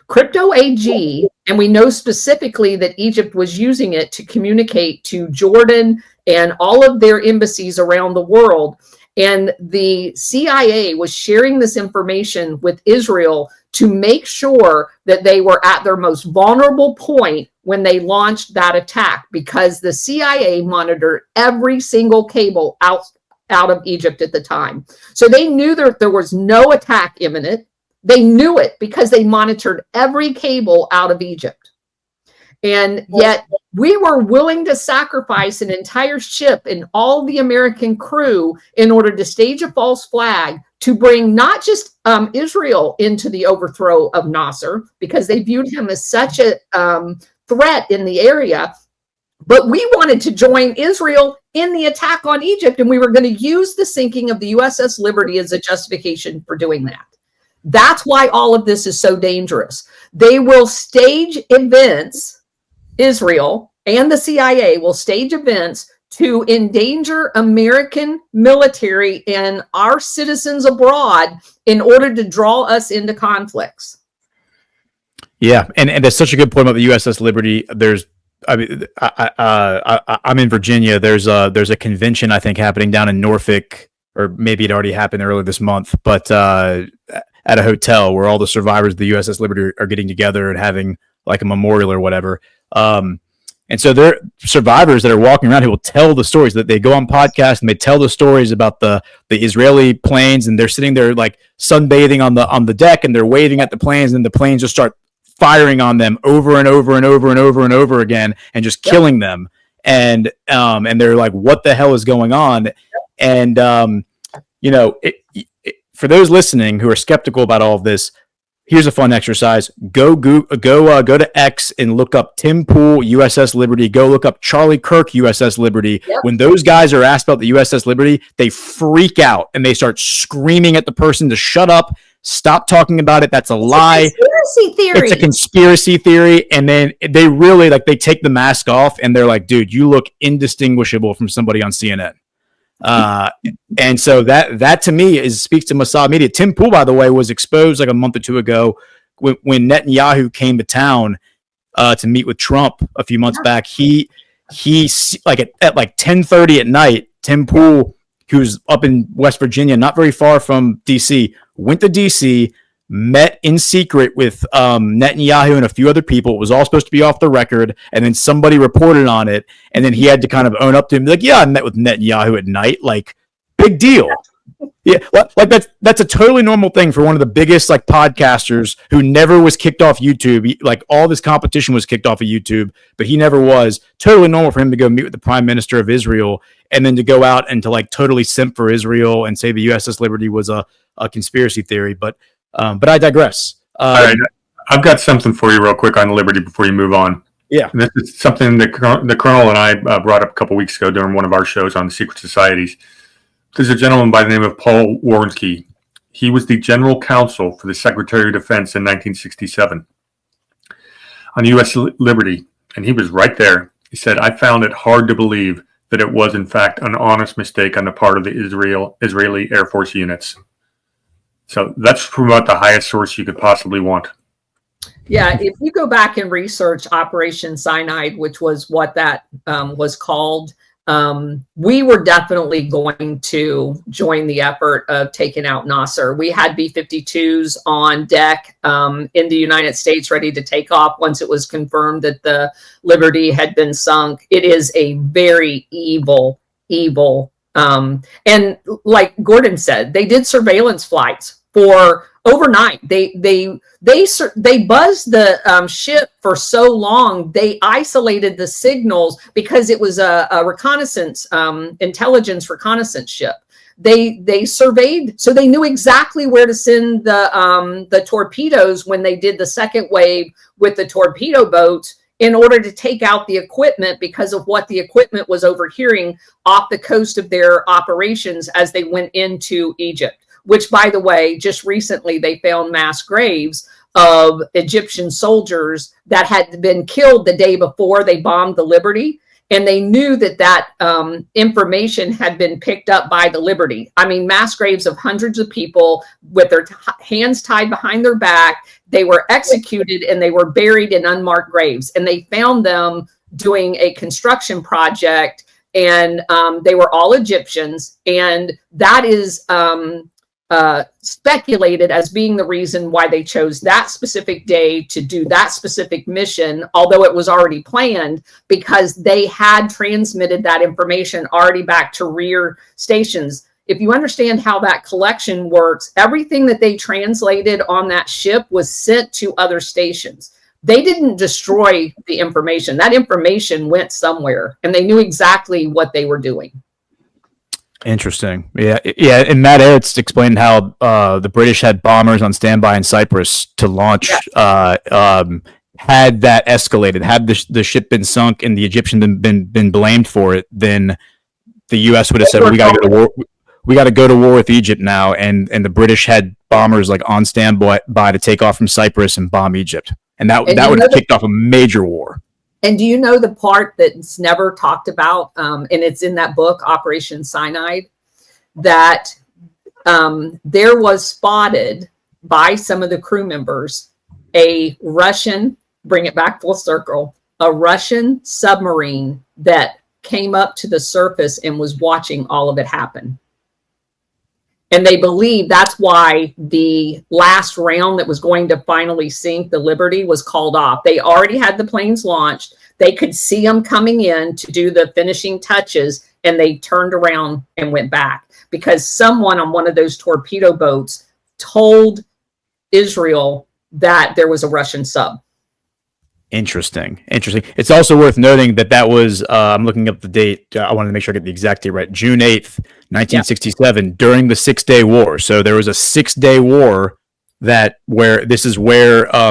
Crypto AG, and we know specifically that Egypt was using it to communicate to Jordan and all of their embassies around the world. And the CIA was sharing this information with Israel to make sure that they were at their most vulnerable point when they launched that attack, because the CIA monitored every single cable out of Egypt at the time. So they knew that there was no attack imminent. They knew it because they monitored every cable out of Egypt. And yet we were willing to sacrifice an entire ship and all the American crew in order to stage a false flag to bring not just Israel into the overthrow of Nasser, because they viewed him as such a threat in the area, but we wanted to join Israel in the attack on Egypt, and we were going to use the sinking of the USS Liberty as a justification for doing that. That's why all of this is so dangerous. They will stage events. Israel and the CIA will stage events to endanger American military and our citizens abroad in order to draw us into conflicts. Yeah, and that's such a good point about the USS Liberty. I'm in Virginia. There's a convention I think happening down in Norfolk or maybe it already happened earlier this month, but at a hotel where all the survivors of the USS Liberty are getting together and having like a memorial or whatever. And so there are survivors that are walking around who will tell the stories, that they go on podcasts and they tell the stories about the Israeli planes, and they're sitting there like sunbathing on the deck, and they're waving at the planes, and the planes just start firing on them over and over and over and over and over again, and just killing them. And they're like, what the hell is going on? And for those listening who are skeptical about all of this, here's a fun exercise. Go to X and look up Tim Pool, USS Liberty. Go look up Charlie Kirk, USS Liberty. Yep. When those guys are asked about the USS Liberty, they freak out and they start screaming at the person to shut up, stop talking about it. That's a lie. Conspiracy theory. It's a conspiracy theory. And then they really they take the mask off and they're like, dude, you look indistinguishable from somebody on CNN. And so that to me speaks to Mossad media. Tim Pool, by the way, was exposed like a month or two ago when Netanyahu came to town to meet with Trump a few months back. He like at like 10:30 at night, Tim Pool, who's up in West Virginia, not very far from DC, went to DC, met in secret with Netanyahu and a few other people. It was all supposed to be off the record, and then somebody reported on it, and then he had to kind of own up to him, like, yeah, I met with Netanyahu at night, like, big deal. Yeah, like that's a totally normal thing for one of the biggest like podcasters who never was kicked off YouTube. Like all of his competition was kicked off of YouTube, but he never was. Totally normal for him to go meet with the Prime Minister of Israel and then to go out and to like totally simp for Israel and say the USS Liberty was a conspiracy theory. But I digress. All right, I've got something for you real quick on Liberty before you move on. Yeah, and this is something that the Colonel and I brought up a couple weeks ago during one of our shows on the secret societies. There's a gentleman by the name of Paul Warnke. He was the general counsel for the Secretary of Defense in 1967 on U.S. Liberty, and he was right there. He said, I found it hard to believe that it was, in fact, an honest mistake on the part of the Israeli Air Force units. So that's from about the highest source you could possibly want. Yeah, if you go back and research Operation Cyanide, which was what that was called, we were definitely going to join the effort of taking out Nasser. We had B-52s on deck in the United States ready to take off once it was confirmed that the Liberty had been sunk. It is a very evil. And like Gordon said, they did surveillance flights for overnight. They buzzed the ship for so long. They isolated the signals because it was a reconnaissance, intelligence reconnaissance ship. They surveyed, so they knew exactly where to send the torpedoes when they did the second wave with the torpedo boats in order to take out the equipment because of what the equipment was overhearing off the coast of their operations as they went into Egypt. Which, by the way, just recently they found mass graves of Egyptian soldiers that had been killed the day before they bombed the Liberty. And they knew that information had been picked up by the Liberty. I mean, mass graves of hundreds of people with their hands tied behind their back. They were executed and they were buried in unmarked graves. And they found them doing a construction project, and they were all Egyptians. And that is speculated as being the reason why they chose that specific day to do that specific mission, although it was already planned, because they had transmitted that information already back to rear stations. If you understand how that collection works, everything that they translated on that ship was sent to other stations. They didn't destroy the information. That information went somewhere, and they knew exactly what they were doing. Interesting. Yeah. In that it's explained how the British had bombers on standby in Cyprus to launch. Had that escalated, had the ship been sunk and the Egyptians been blamed for it, then the U.S. would have said, well, we got to go to war. We got to go to war with Egypt now, and the British had bombers like on standby to take off from Cyprus and bomb Egypt, and that would have kicked off a major war. And do you know the part that's never talked about, and it's in that book, Operation Cyanide, that there was spotted by some of the crew members a Russian, bring it back full circle, a Russian submarine that came up to the surface and was watching all of it happen. And they believe that's why the last round that was going to finally sink the Liberty was called off. They already had the planes launched. They could see them coming in to do the finishing touches, and they turned around and went back because someone on one of those torpedo boats told Israel that there was a Russian sub. Interesting. It's also worth noting that was, I'm looking up the date. I wanted to make sure I get the exact date right. June 8th, 1967, during the 6-Day War. So there was a 6-day war where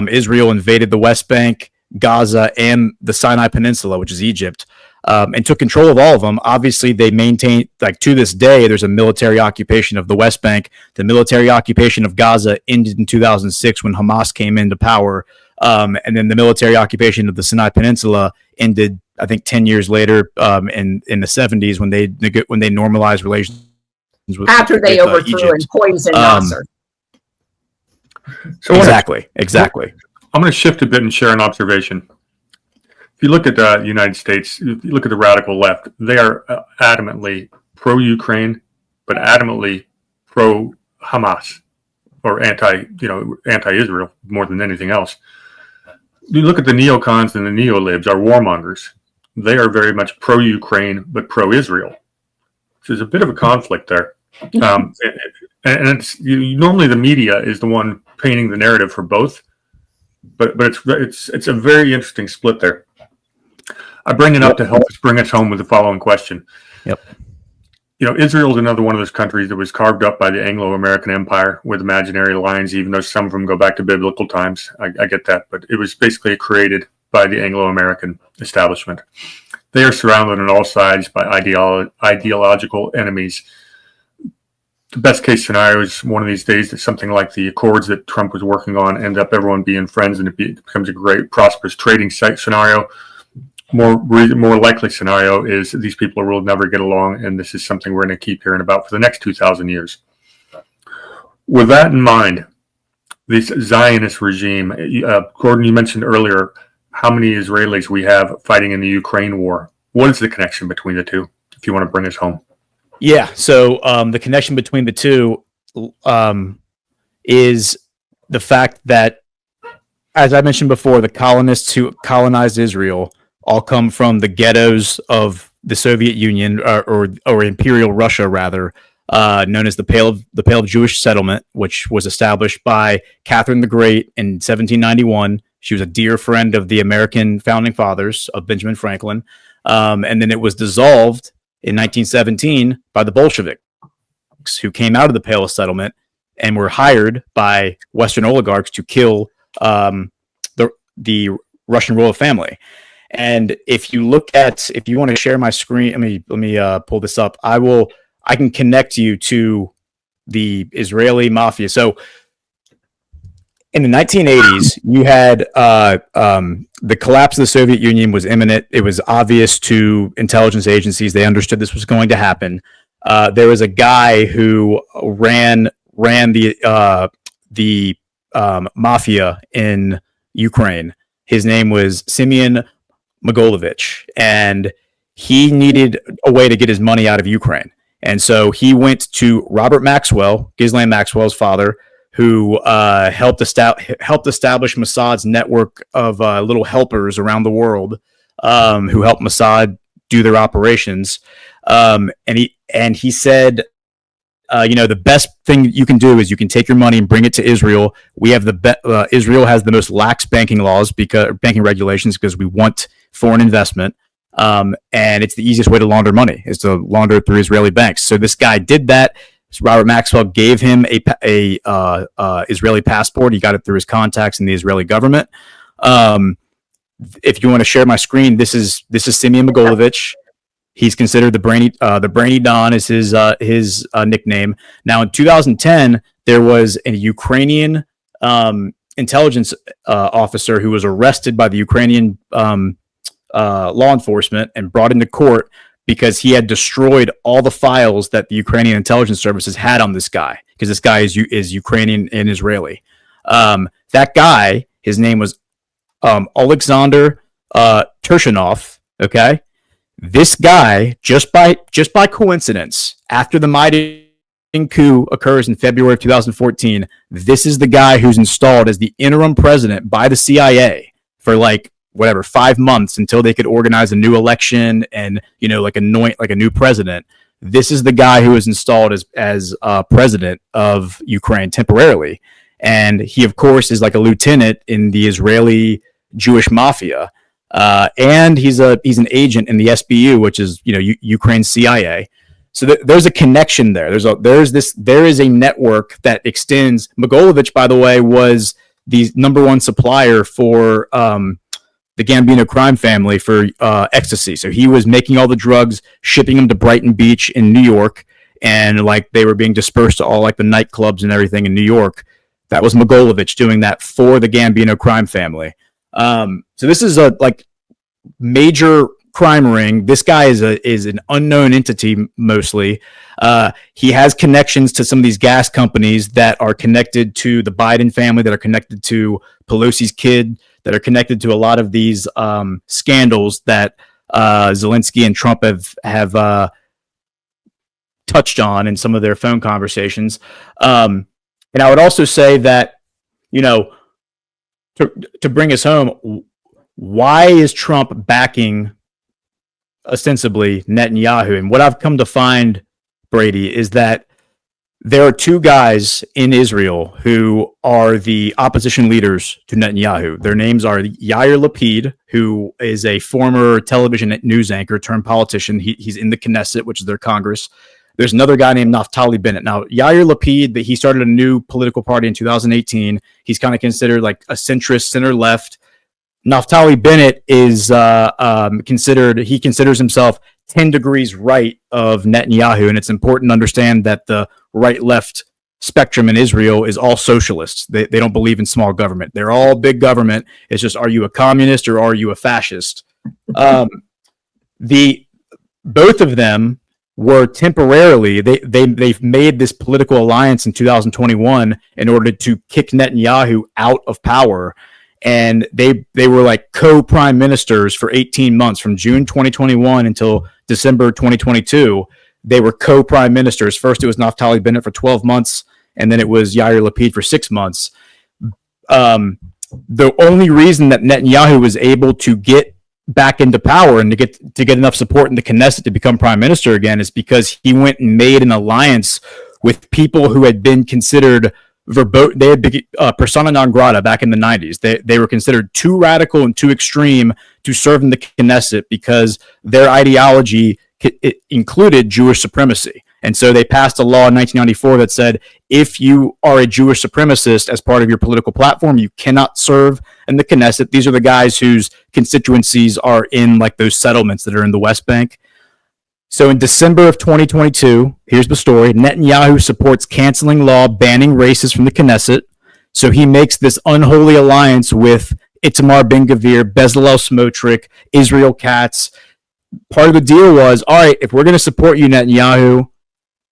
Israel invaded the West Bank, Gaza, and the Sinai Peninsula, which is Egypt, and took control of all of them. Obviously, they maintain, like to this day, there's a military occupation of the West Bank. The military occupation of Gaza ended in 2006 when Hamas came into power. And then the military occupation of the Sinai Peninsula ended, I think, 10 years later, in the 70s when they normalized relations after they overthrew Egypt. and poisoned Nasser. So exactly. I'm going to shift a bit and share an observation. If you look at the United States, if you look at the radical left, they are adamantly pro-Ukraine, but adamantly pro-Hamas or anti-Israel more than anything else. You look at the neocons and the neolibs, our warmongers. They are very much pro-Ukraine, but pro-Israel. So there's a bit of a conflict there. And it's normally the media is the one painting the narrative for both, but it's a very interesting split there. I bring it up to help us bring us home with the following question. Yep. Israel is another one of those countries that was carved up by the Anglo-American Empire with imaginary lines, even though some of them go back to biblical times. I get that, but it was basically created by the Anglo-American establishment. They are surrounded on all sides by ideological enemies. The best case scenario is one of these days that something like the Accords that Trump was working on end up everyone being friends and it becomes a great prosperous trading site scenario. More likely scenario is these people will never get along, and this is something we're going to keep hearing about for the next 2,000 years. With that in mind, this Zionist regime, Gordon, you mentioned earlier how many Israelis we have fighting in the Ukraine war. What is the connection between the two, if you want to bring us home? Yeah, so the connection between the two is the fact that, as I mentioned before, the colonists who colonized Israel all come from the ghettos of the Soviet Union or Imperial Russia, rather, known as the Pale of Jewish Settlement, which was established by Catherine the Great in 1791. She was a dear friend of the American founding fathers of Benjamin Franklin, and then it was dissolved in 1917 by the Bolsheviks, who came out of the Pale of Settlement and were hired by Western oligarchs to kill the Russian royal family. And if you want to share my screen, let me pull this up. I can connect you to the Israeli mafia. So in the 1980s, you had the collapse of the Soviet Union was imminent. It was obvious to intelligence agencies. They understood this was going to happen. There was a guy who ran the mafia in Ukraine. His name was Simeon Mogilevich, and he needed a way to get his money out of Ukraine. And so he went to Robert Maxwell, Ghislaine Maxwell's father, who helped establish Mossad's network of little helpers around the world, who helped Mossad do their operations. And he said, the best thing you can do is you can take your money and bring it to Israel. We have Israel has the most lax banking regulations because we want foreign investment. And it's the easiest way to launder money is to launder it through Israeli banks. So this guy did that. So Robert Maxwell gave him a Israeli passport. He got it through his contacts in the Israeli government. If you want to share my screen, this is Simeon Mogilevich. He's considered the Brainy Don is his nickname. Now in 2010, there was a Ukrainian intelligence officer who was arrested by the Ukrainian law enforcement and brought into court because he had destroyed all the files that the Ukrainian intelligence services had on this guy, because this guy is Ukrainian and Israeli. That guy, his name was Alexander Turchinov. Okay, this guy just by coincidence, after the Maidan coup occurs in February of 2014. This is the guy who's installed as the interim president by the CIA for 5 months until they could organize a new election and anoint a new president. This is the guy who was installed as president of Ukraine temporarily, and he of course is a lieutenant in the Israeli Jewish mafia, and he's an agent in the SBU, which is Ukraine's CIA. So there's a connection there. There is a network that extends. Mogilevich, by the way, was the number one supplier for the Gambino crime family for ecstasy. So he was making all the drugs, shipping them to Brighton Beach in New York, and they were being dispersed to all the nightclubs and everything in New York. That was Mogilevich doing that for the Gambino crime family. So this is a major crime ring. This guy is an unknown entity mostly. He has connections to some of these gas companies that are connected to the Biden family, that are connected to Pelosi's kid, that are connected to a lot of these scandals that Zelensky and Trump have touched on in some of their phone conversations. And I would also say that, to bring us home, why is Trump backing ostensibly Netanyahu? And what I've come to find, Brady, is that there are two guys in Israel who are the opposition leaders to Netanyahu. Their names are Yair Lapid, who is a former television news anchor turned politician. He's in the Knesset, which is their Congress. There's another guy named Naftali Bennett. Now, Yair Lapid, he started a new political party in 2018. He's kind of considered a centrist, center-left. Naftali Bennett is he considers himself 10 degrees right of Netanyahu, and it's important to understand that the right-left spectrum in Israel is all socialists. They don't believe in small government. They're all big government. It's just, are you a communist or are you a fascist? Both of them were temporarily, they've made this political alliance in 2021 in order to kick Netanyahu out of power. And they were co-prime ministers for 18 months from June 2021 until December 2022. They were co-prime ministers. First, it was Naftali Bennett for 12 months, and then it was Yair Lapid for 6 months. The only reason that Netanyahu was able to get back into power and to get enough support in the Knesset to become prime minister again is because he went and made an alliance with people who had been considered they had been persona non grata back in the 90s. They were considered too radical and too extreme to serve in the Knesset because their ideology included Jewish supremacy. And so they passed a law in 1994 that said, if you are a Jewish supremacist as part of your political platform, you cannot serve in the Knesset. These are the guys whose constituencies are in those settlements that are in the West Bank. So in December of 2022, here's the story. Netanyahu supports canceling law banning racists from the Knesset. So he makes this unholy alliance with Itamar Ben-Gvir, Bezalel Smotrich, Israel Katz. Part of the deal was, all right, if we're going to support you, Netanyahu,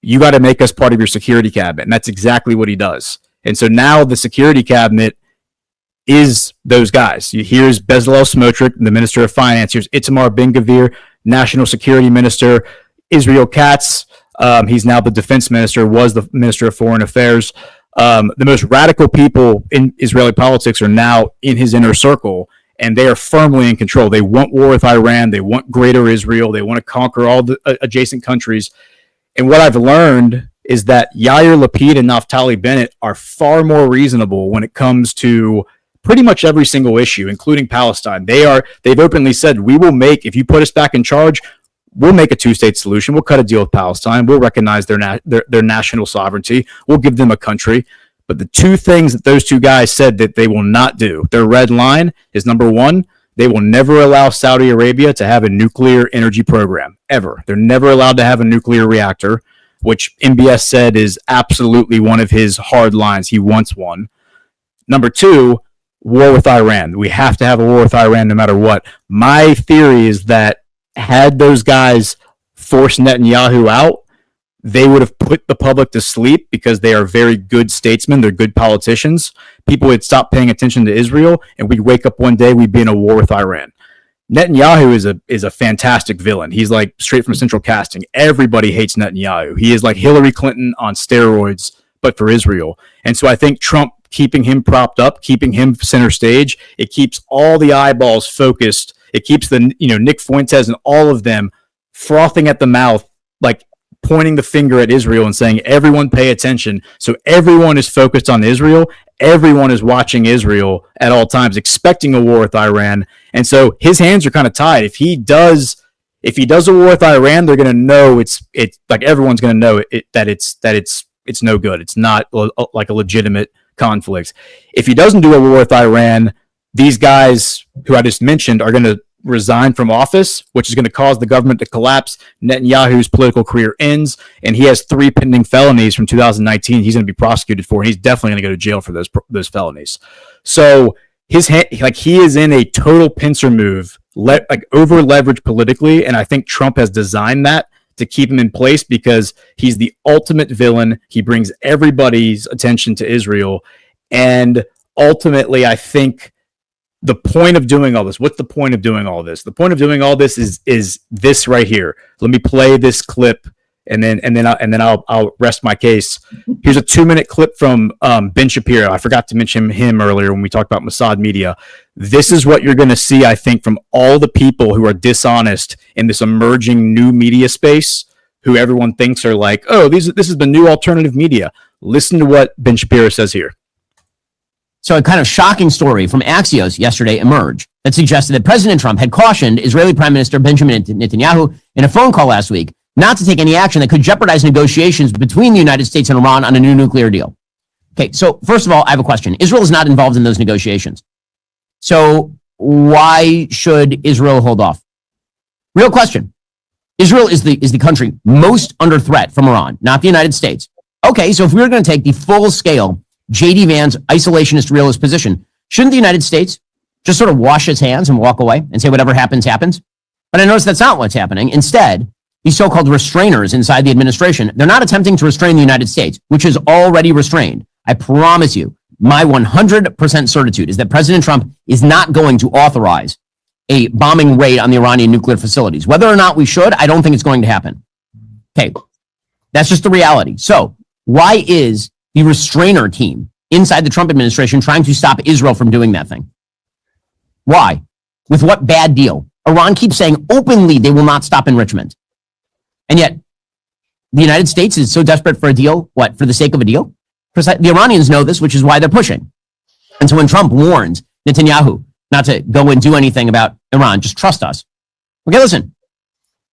you got to make us part of your security cabinet. And that's exactly what he does. And so now the security cabinet is those guys. Here's Bezalel Smotrich, the Minister of Finance. Here's Itamar Ben-Gvir, National Security Minister. Israel Katz, he's now the Defense Minister, was the Minister of Foreign Affairs. The most radical people in Israeli politics are now in his inner circle, and they are firmly in control. They want war with Iran. They want greater Israel. They want to conquer all the adjacent countries. And what I've learned is that Yair Lapid and Naftali Bennett are far more reasonable when it comes to pretty much every single issue, including Palestine. They've openly said, we will make, if you put us back in charge, we'll make a two-state solution. We'll cut a deal with Palestine. We'll recognize their national sovereignty. We'll give them a country. But the two things that those two guys said that they will not do, their red line is, number one, they will never allow Saudi Arabia to have a nuclear energy program, ever. They're never allowed to have a nuclear reactor, which MBS said is absolutely one of his hard lines. He wants one. Number two, war with Iran. We have to have a war with Iran no matter what. My theory is that had those guys forced Netanyahu out, they would have put the public to sleep because they are very good statesmen. They're good politicians. People would stop paying attention to Israel, and we'd wake up one day, we'd be in a war with Iran. Netanyahu is a fantastic villain. He's like straight from central casting. Everybody hates Netanyahu. He is like Hillary Clinton on steroids, but for Israel. And so I think Trump keeping him propped up, keeping him center stage, it keeps all the eyeballs focused. It keeps Nick Fuentes and all of them frothing at the mouth, like pointing the finger at Israel and saying, everyone pay attention. So everyone is focused on Israel. Everyone is watching Israel at all times, expecting a war with Iran. And so his hands are kind of tied. If he does a war with Iran, they're going to know it's like everyone's going to know that it's no good. It's not like a legitimate conflict. If he doesn't do a war with Iran, these guys who I just mentioned are going to resign from office, which is going to cause the government to collapse. Netanyahu's political career ends, and he has 3 pending felonies from 2019 he's going to be prosecuted for, and he's definitely going to go to jail for those felonies. So he is in a total pincer move, over leveraged politically, and I think Trump has designed that to keep him in place because he's the ultimate villain. He brings everybody's attention to Israel, and ultimately, I think the point of doing all this, what's the point of doing all this? The point of doing all this is this right here. Let me play this clip, and then I'll rest my case. Here's a 2-minute clip from Ben Shapiro. I forgot to mention him earlier when we talked about Mossad Media. This is what you're going to see, I think, from all the people who are dishonest in this emerging new media space, who everyone thinks are like, oh, this is the new alternative media. Listen to what Ben Shapiro says here. So a kind of shocking story from Axios yesterday emerged that suggested that President Trump had cautioned Israeli Prime Minister Benjamin Netanyahu in a phone call last week not to take any action that could jeopardize negotiations between the United States and Iran on a new nuclear deal. Okay, so first of all, I have a question. Israel is not involved in those negotiations. So why should Israel hold off? Real question. Israel is the country most under threat from Iran, not the United States. Okay, so if we were going to take the full scale J.D. Vance isolationist realist position, shouldn't the United States just sort of wash its hands and walk away and say whatever happens, happens? But I notice that's not what's happening. Instead, these so-called restrainers inside the administration, they're not attempting to restrain the United States, which is already restrained. I promise you, my 100% certitude is that President Trump is not going to authorize a bombing raid on the Iranian nuclear facilities. Whether or not we should, I don't think it's going to happen. Okay, that's just the reality. So why is the restrainer team inside the Trump administration trying to stop Israel from doing that thing? Why? With what bad deal? Iran keeps saying openly they will not stop enrichment. And yet, the United States is so desperate for a deal, what, for the sake of a deal? Because the Iranians know this, which is why they're pushing. And so when Trump warns Netanyahu not to go and do anything about Iran, just trust us. Okay, listen,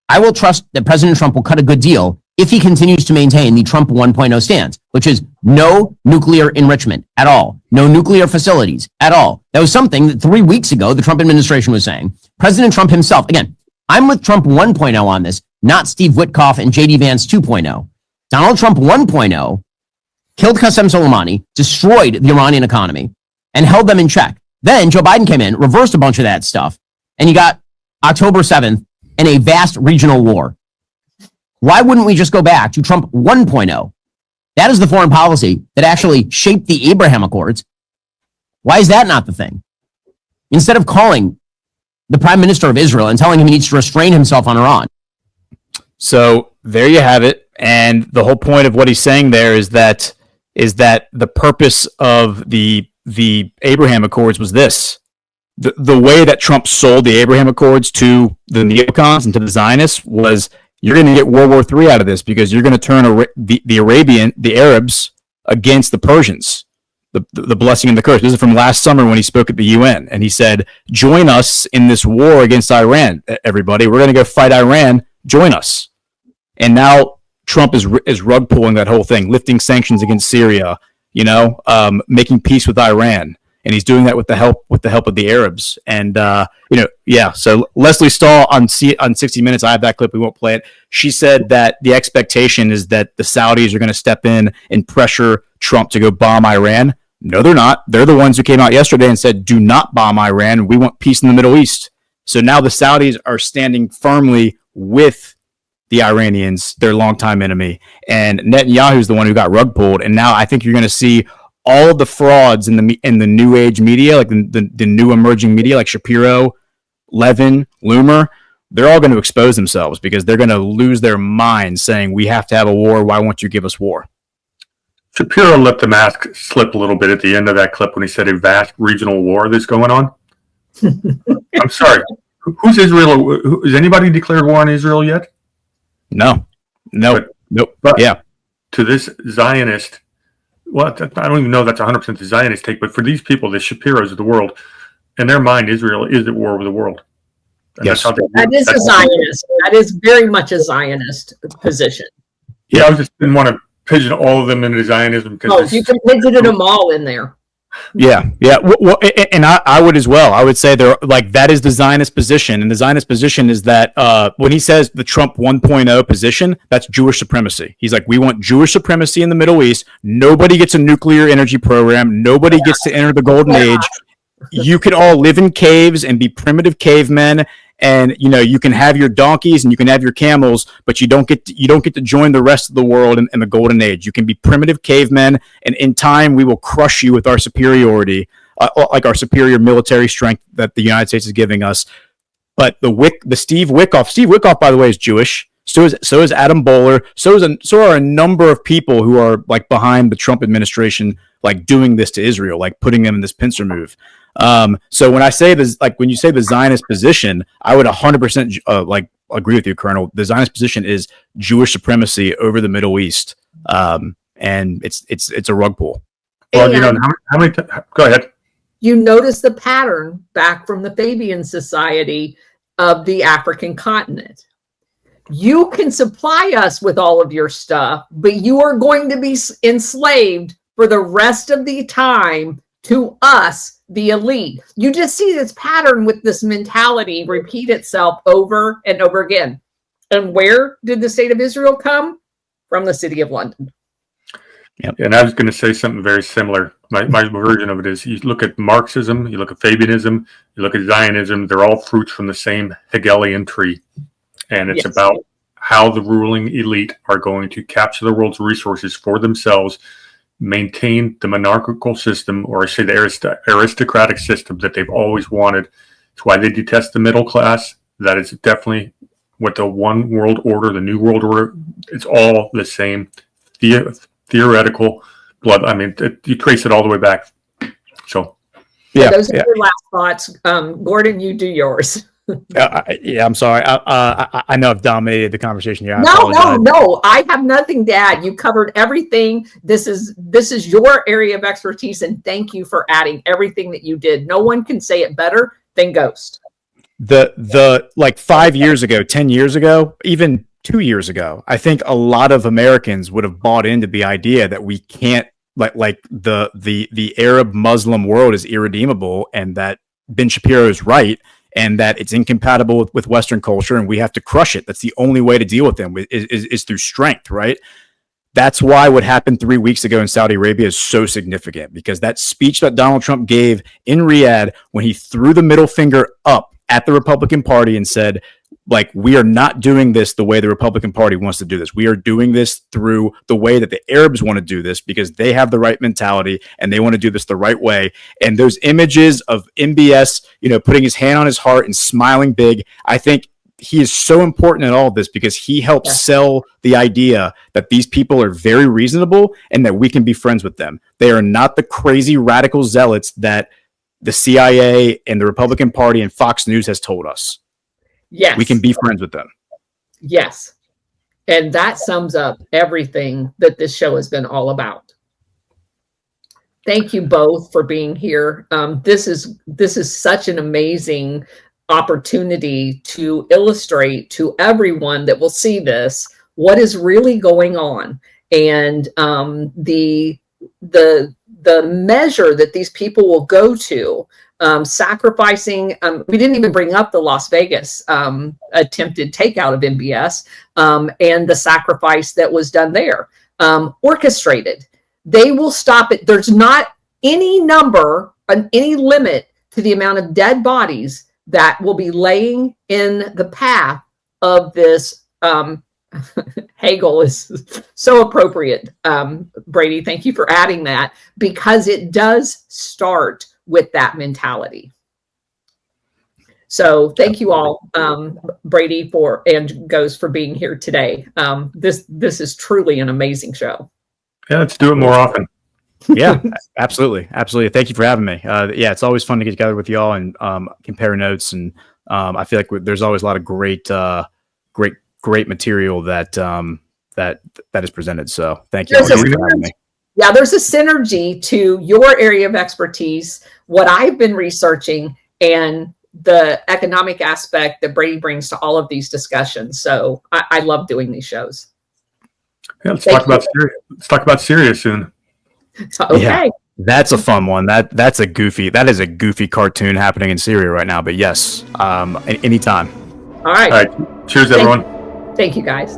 I will trust that President Trump will cut a good deal if he continues to maintain the Trump 1.0 stance, which is no nuclear enrichment at all, no nuclear facilities at all. That was something that 3 weeks ago the Trump administration was saying. President Trump himself, again, I'm with Trump 1.0 on this, not Steve Witkoff and J.D. Vance 2.0. Donald Trump 1.0 killed Qasem Soleimani, destroyed the Iranian economy, and held them in check. Then Joe Biden came in, reversed a bunch of that stuff, and you got October 7th and a vast regional war. Why wouldn't we just go back to Trump 1.0? That is the foreign policy that actually shaped the Abraham Accords. Why is that not the thing? Instead of calling the prime minister of Israel and telling him he needs to restrain himself on Iran. So there you have it. And the whole point of what he's saying there is that the purpose of the Abraham Accords was this. The way that Trump sold the Abraham Accords to the neocons and to the Zionists was, you're going to get World War III out of this because you're going to turn the Arabs against the Persians, the blessing and the curse. This is from last summer when he spoke at the UN, and he said, join us in this war against Iran, everybody. We're going to go fight Iran. Join us. And now Trump is rug pulling that whole thing, lifting sanctions against Syria, making peace with Iran. And he's doing that with the help of the Arabs. And, so Leslie Stahl on 60 Minutes, I have that clip. We won't play it. She said that the expectation is that the Saudis are going to step in and pressure Trump to go bomb Iran. No, they're not. They're the ones who came out yesterday and said, do not bomb Iran. We want peace in the Middle East. So now the Saudis are standing firmly with the Iranians, their longtime enemy. And Netanyahu's the one who got rug pulled. And now I think you're going to see all of the frauds in the new age media, like the new emerging media, like Shapiro, Levin, Loomer, they're all going to expose themselves because they're going to lose their minds saying, we have to have a war. Why won't you give us war? Shapiro let the mask slip a little bit at the end of that clip when he said a vast regional war that's going on. I'm sorry. Who's Israel? Has anybody declared war on Israel yet? No. Nope. But Yeah. to this Zionist, well, I don't even know that's 100% the Zionist take, but for these people, the Shapiros of the world, in their mind, Israel is at war with the world. And Yes. That is a Zionist. That is very much a Zionist position. Yeah, I just didn't want to pigeon all of them into Zionism. Oh, you can pigeon them all in there. Yeah. Well, and I would as well. I would say they're like, that is the Zionist position. And the Zionist position is that when he says the Trump 1.0 position, that's Jewish supremacy. He's like, we want Jewish supremacy in the Middle East. Nobody gets a nuclear energy program. Nobody gets to enter the golden age. You could all live in caves and be primitive cavemen. And, you know, you can have your donkeys and you can have your camels, but you don't get to join the rest of the world in the golden age. You can be primitive cavemen, and in time we will crush you with our superiority, like our superior military strength that the United States is giving us. But the Steve Wickoff, by the way, is Jewish. So is Adam Bowler. So are a number of people who are like behind the Trump administration, like doing this to Israel, like putting them in this pincer move. So when I say this, like when you say the Zionist position, I would 100% like agree with you, Colonel. The Zionist position is Jewish supremacy over the Middle East, and it's a rug pull. Well, you know, how many? Go ahead. You notice the pattern back from the Fabian Society of the African continent. You can supply us with all of your stuff, but you are going to be enslaved for the rest of the time to us, the elite. You just see this pattern with this mentality repeat itself over and over again. And where did the state of Israel come? From the city of London. Yep. And I was going to say something very similar. My version of it is, you look at Marxism, you look at Fabianism, you look at Zionism, they're all fruits from the same Hegelian tree. And it's about how the ruling elite are going to capture the world's resources for themselves, maintain the monarchical system, or I say the aristocratic system that they've always wanted. It's why they detest the middle class. That is definitely what the one world order, the new world order, it's all the same theoretical blood. I mean, you trace it all the way back. So, those are your last thoughts. Gordon, you do yours. I'm sorry. I know I've dominated the conversation here. No. I have nothing to add. You covered everything. This is your area of expertise, and thank you for adding everything that you did. No one can say it better than Ghost. The like 5 years ago, 10 years ago, even 2 years ago, I think a lot of Americans would have bought into the idea that we can't like the Arab Muslim world is irredeemable, and that Ben Shapiro is right, and that it's incompatible with Western culture, and we have to crush it. That's the only way to deal with them is through strength, right? That's why what happened 3 weeks ago in Saudi Arabia is so significant, because that speech that Donald Trump gave in Riyadh, when he threw the middle finger up at the Republican Party and said, like, we are not doing this the way the Republican Party wants to do this. We are doing this through the way that the Arabs want to do this, because they have the right mentality and they want to do this the right way. And those images of MBS, putting his hand on his heart and smiling big, I think he is so important in all of this, because he helps sell the idea that these people are very reasonable and that we can be friends with them. They are not the crazy radical zealots that the CIA and the Republican Party and Fox News has told us. Yes. We can be friends with them. Yes. And that sums up everything that this show has been all about. Thank you both for being here. This is such an amazing opportunity to illustrate to everyone that will see this what is really going on, and the measure that these people will go to. Sacrificing, we didn't even bring up the Las Vegas attempted takeout of MBS, and the sacrifice that was done there, orchestrated. They will stop it. There's not any number, any limit to the amount of dead bodies that will be laying in the path of this. Hegel is so appropriate. Brady, thank you for adding that, because it does start with that mentality. So thank you all, Brady and Goes for being here today. This is truly an amazing show. Yeah, let's do it more often. Yeah, absolutely. Thank you for having me. Yeah, it's always fun to get together with y'all and compare notes, and I feel like there's always a lot of great material that is presented. So thank you all for having me. Yeah, there's a synergy to your area of expertise, what I've been researching, and the economic aspect that Brady brings to all of these discussions. So I love doing these shows. Yeah, let's talk about Syria soon. Okay. Yeah, that's a fun one. That is a goofy cartoon happening in Syria right now. But yes, anytime. All right. All right. Cheers, everyone. Thank you, guys.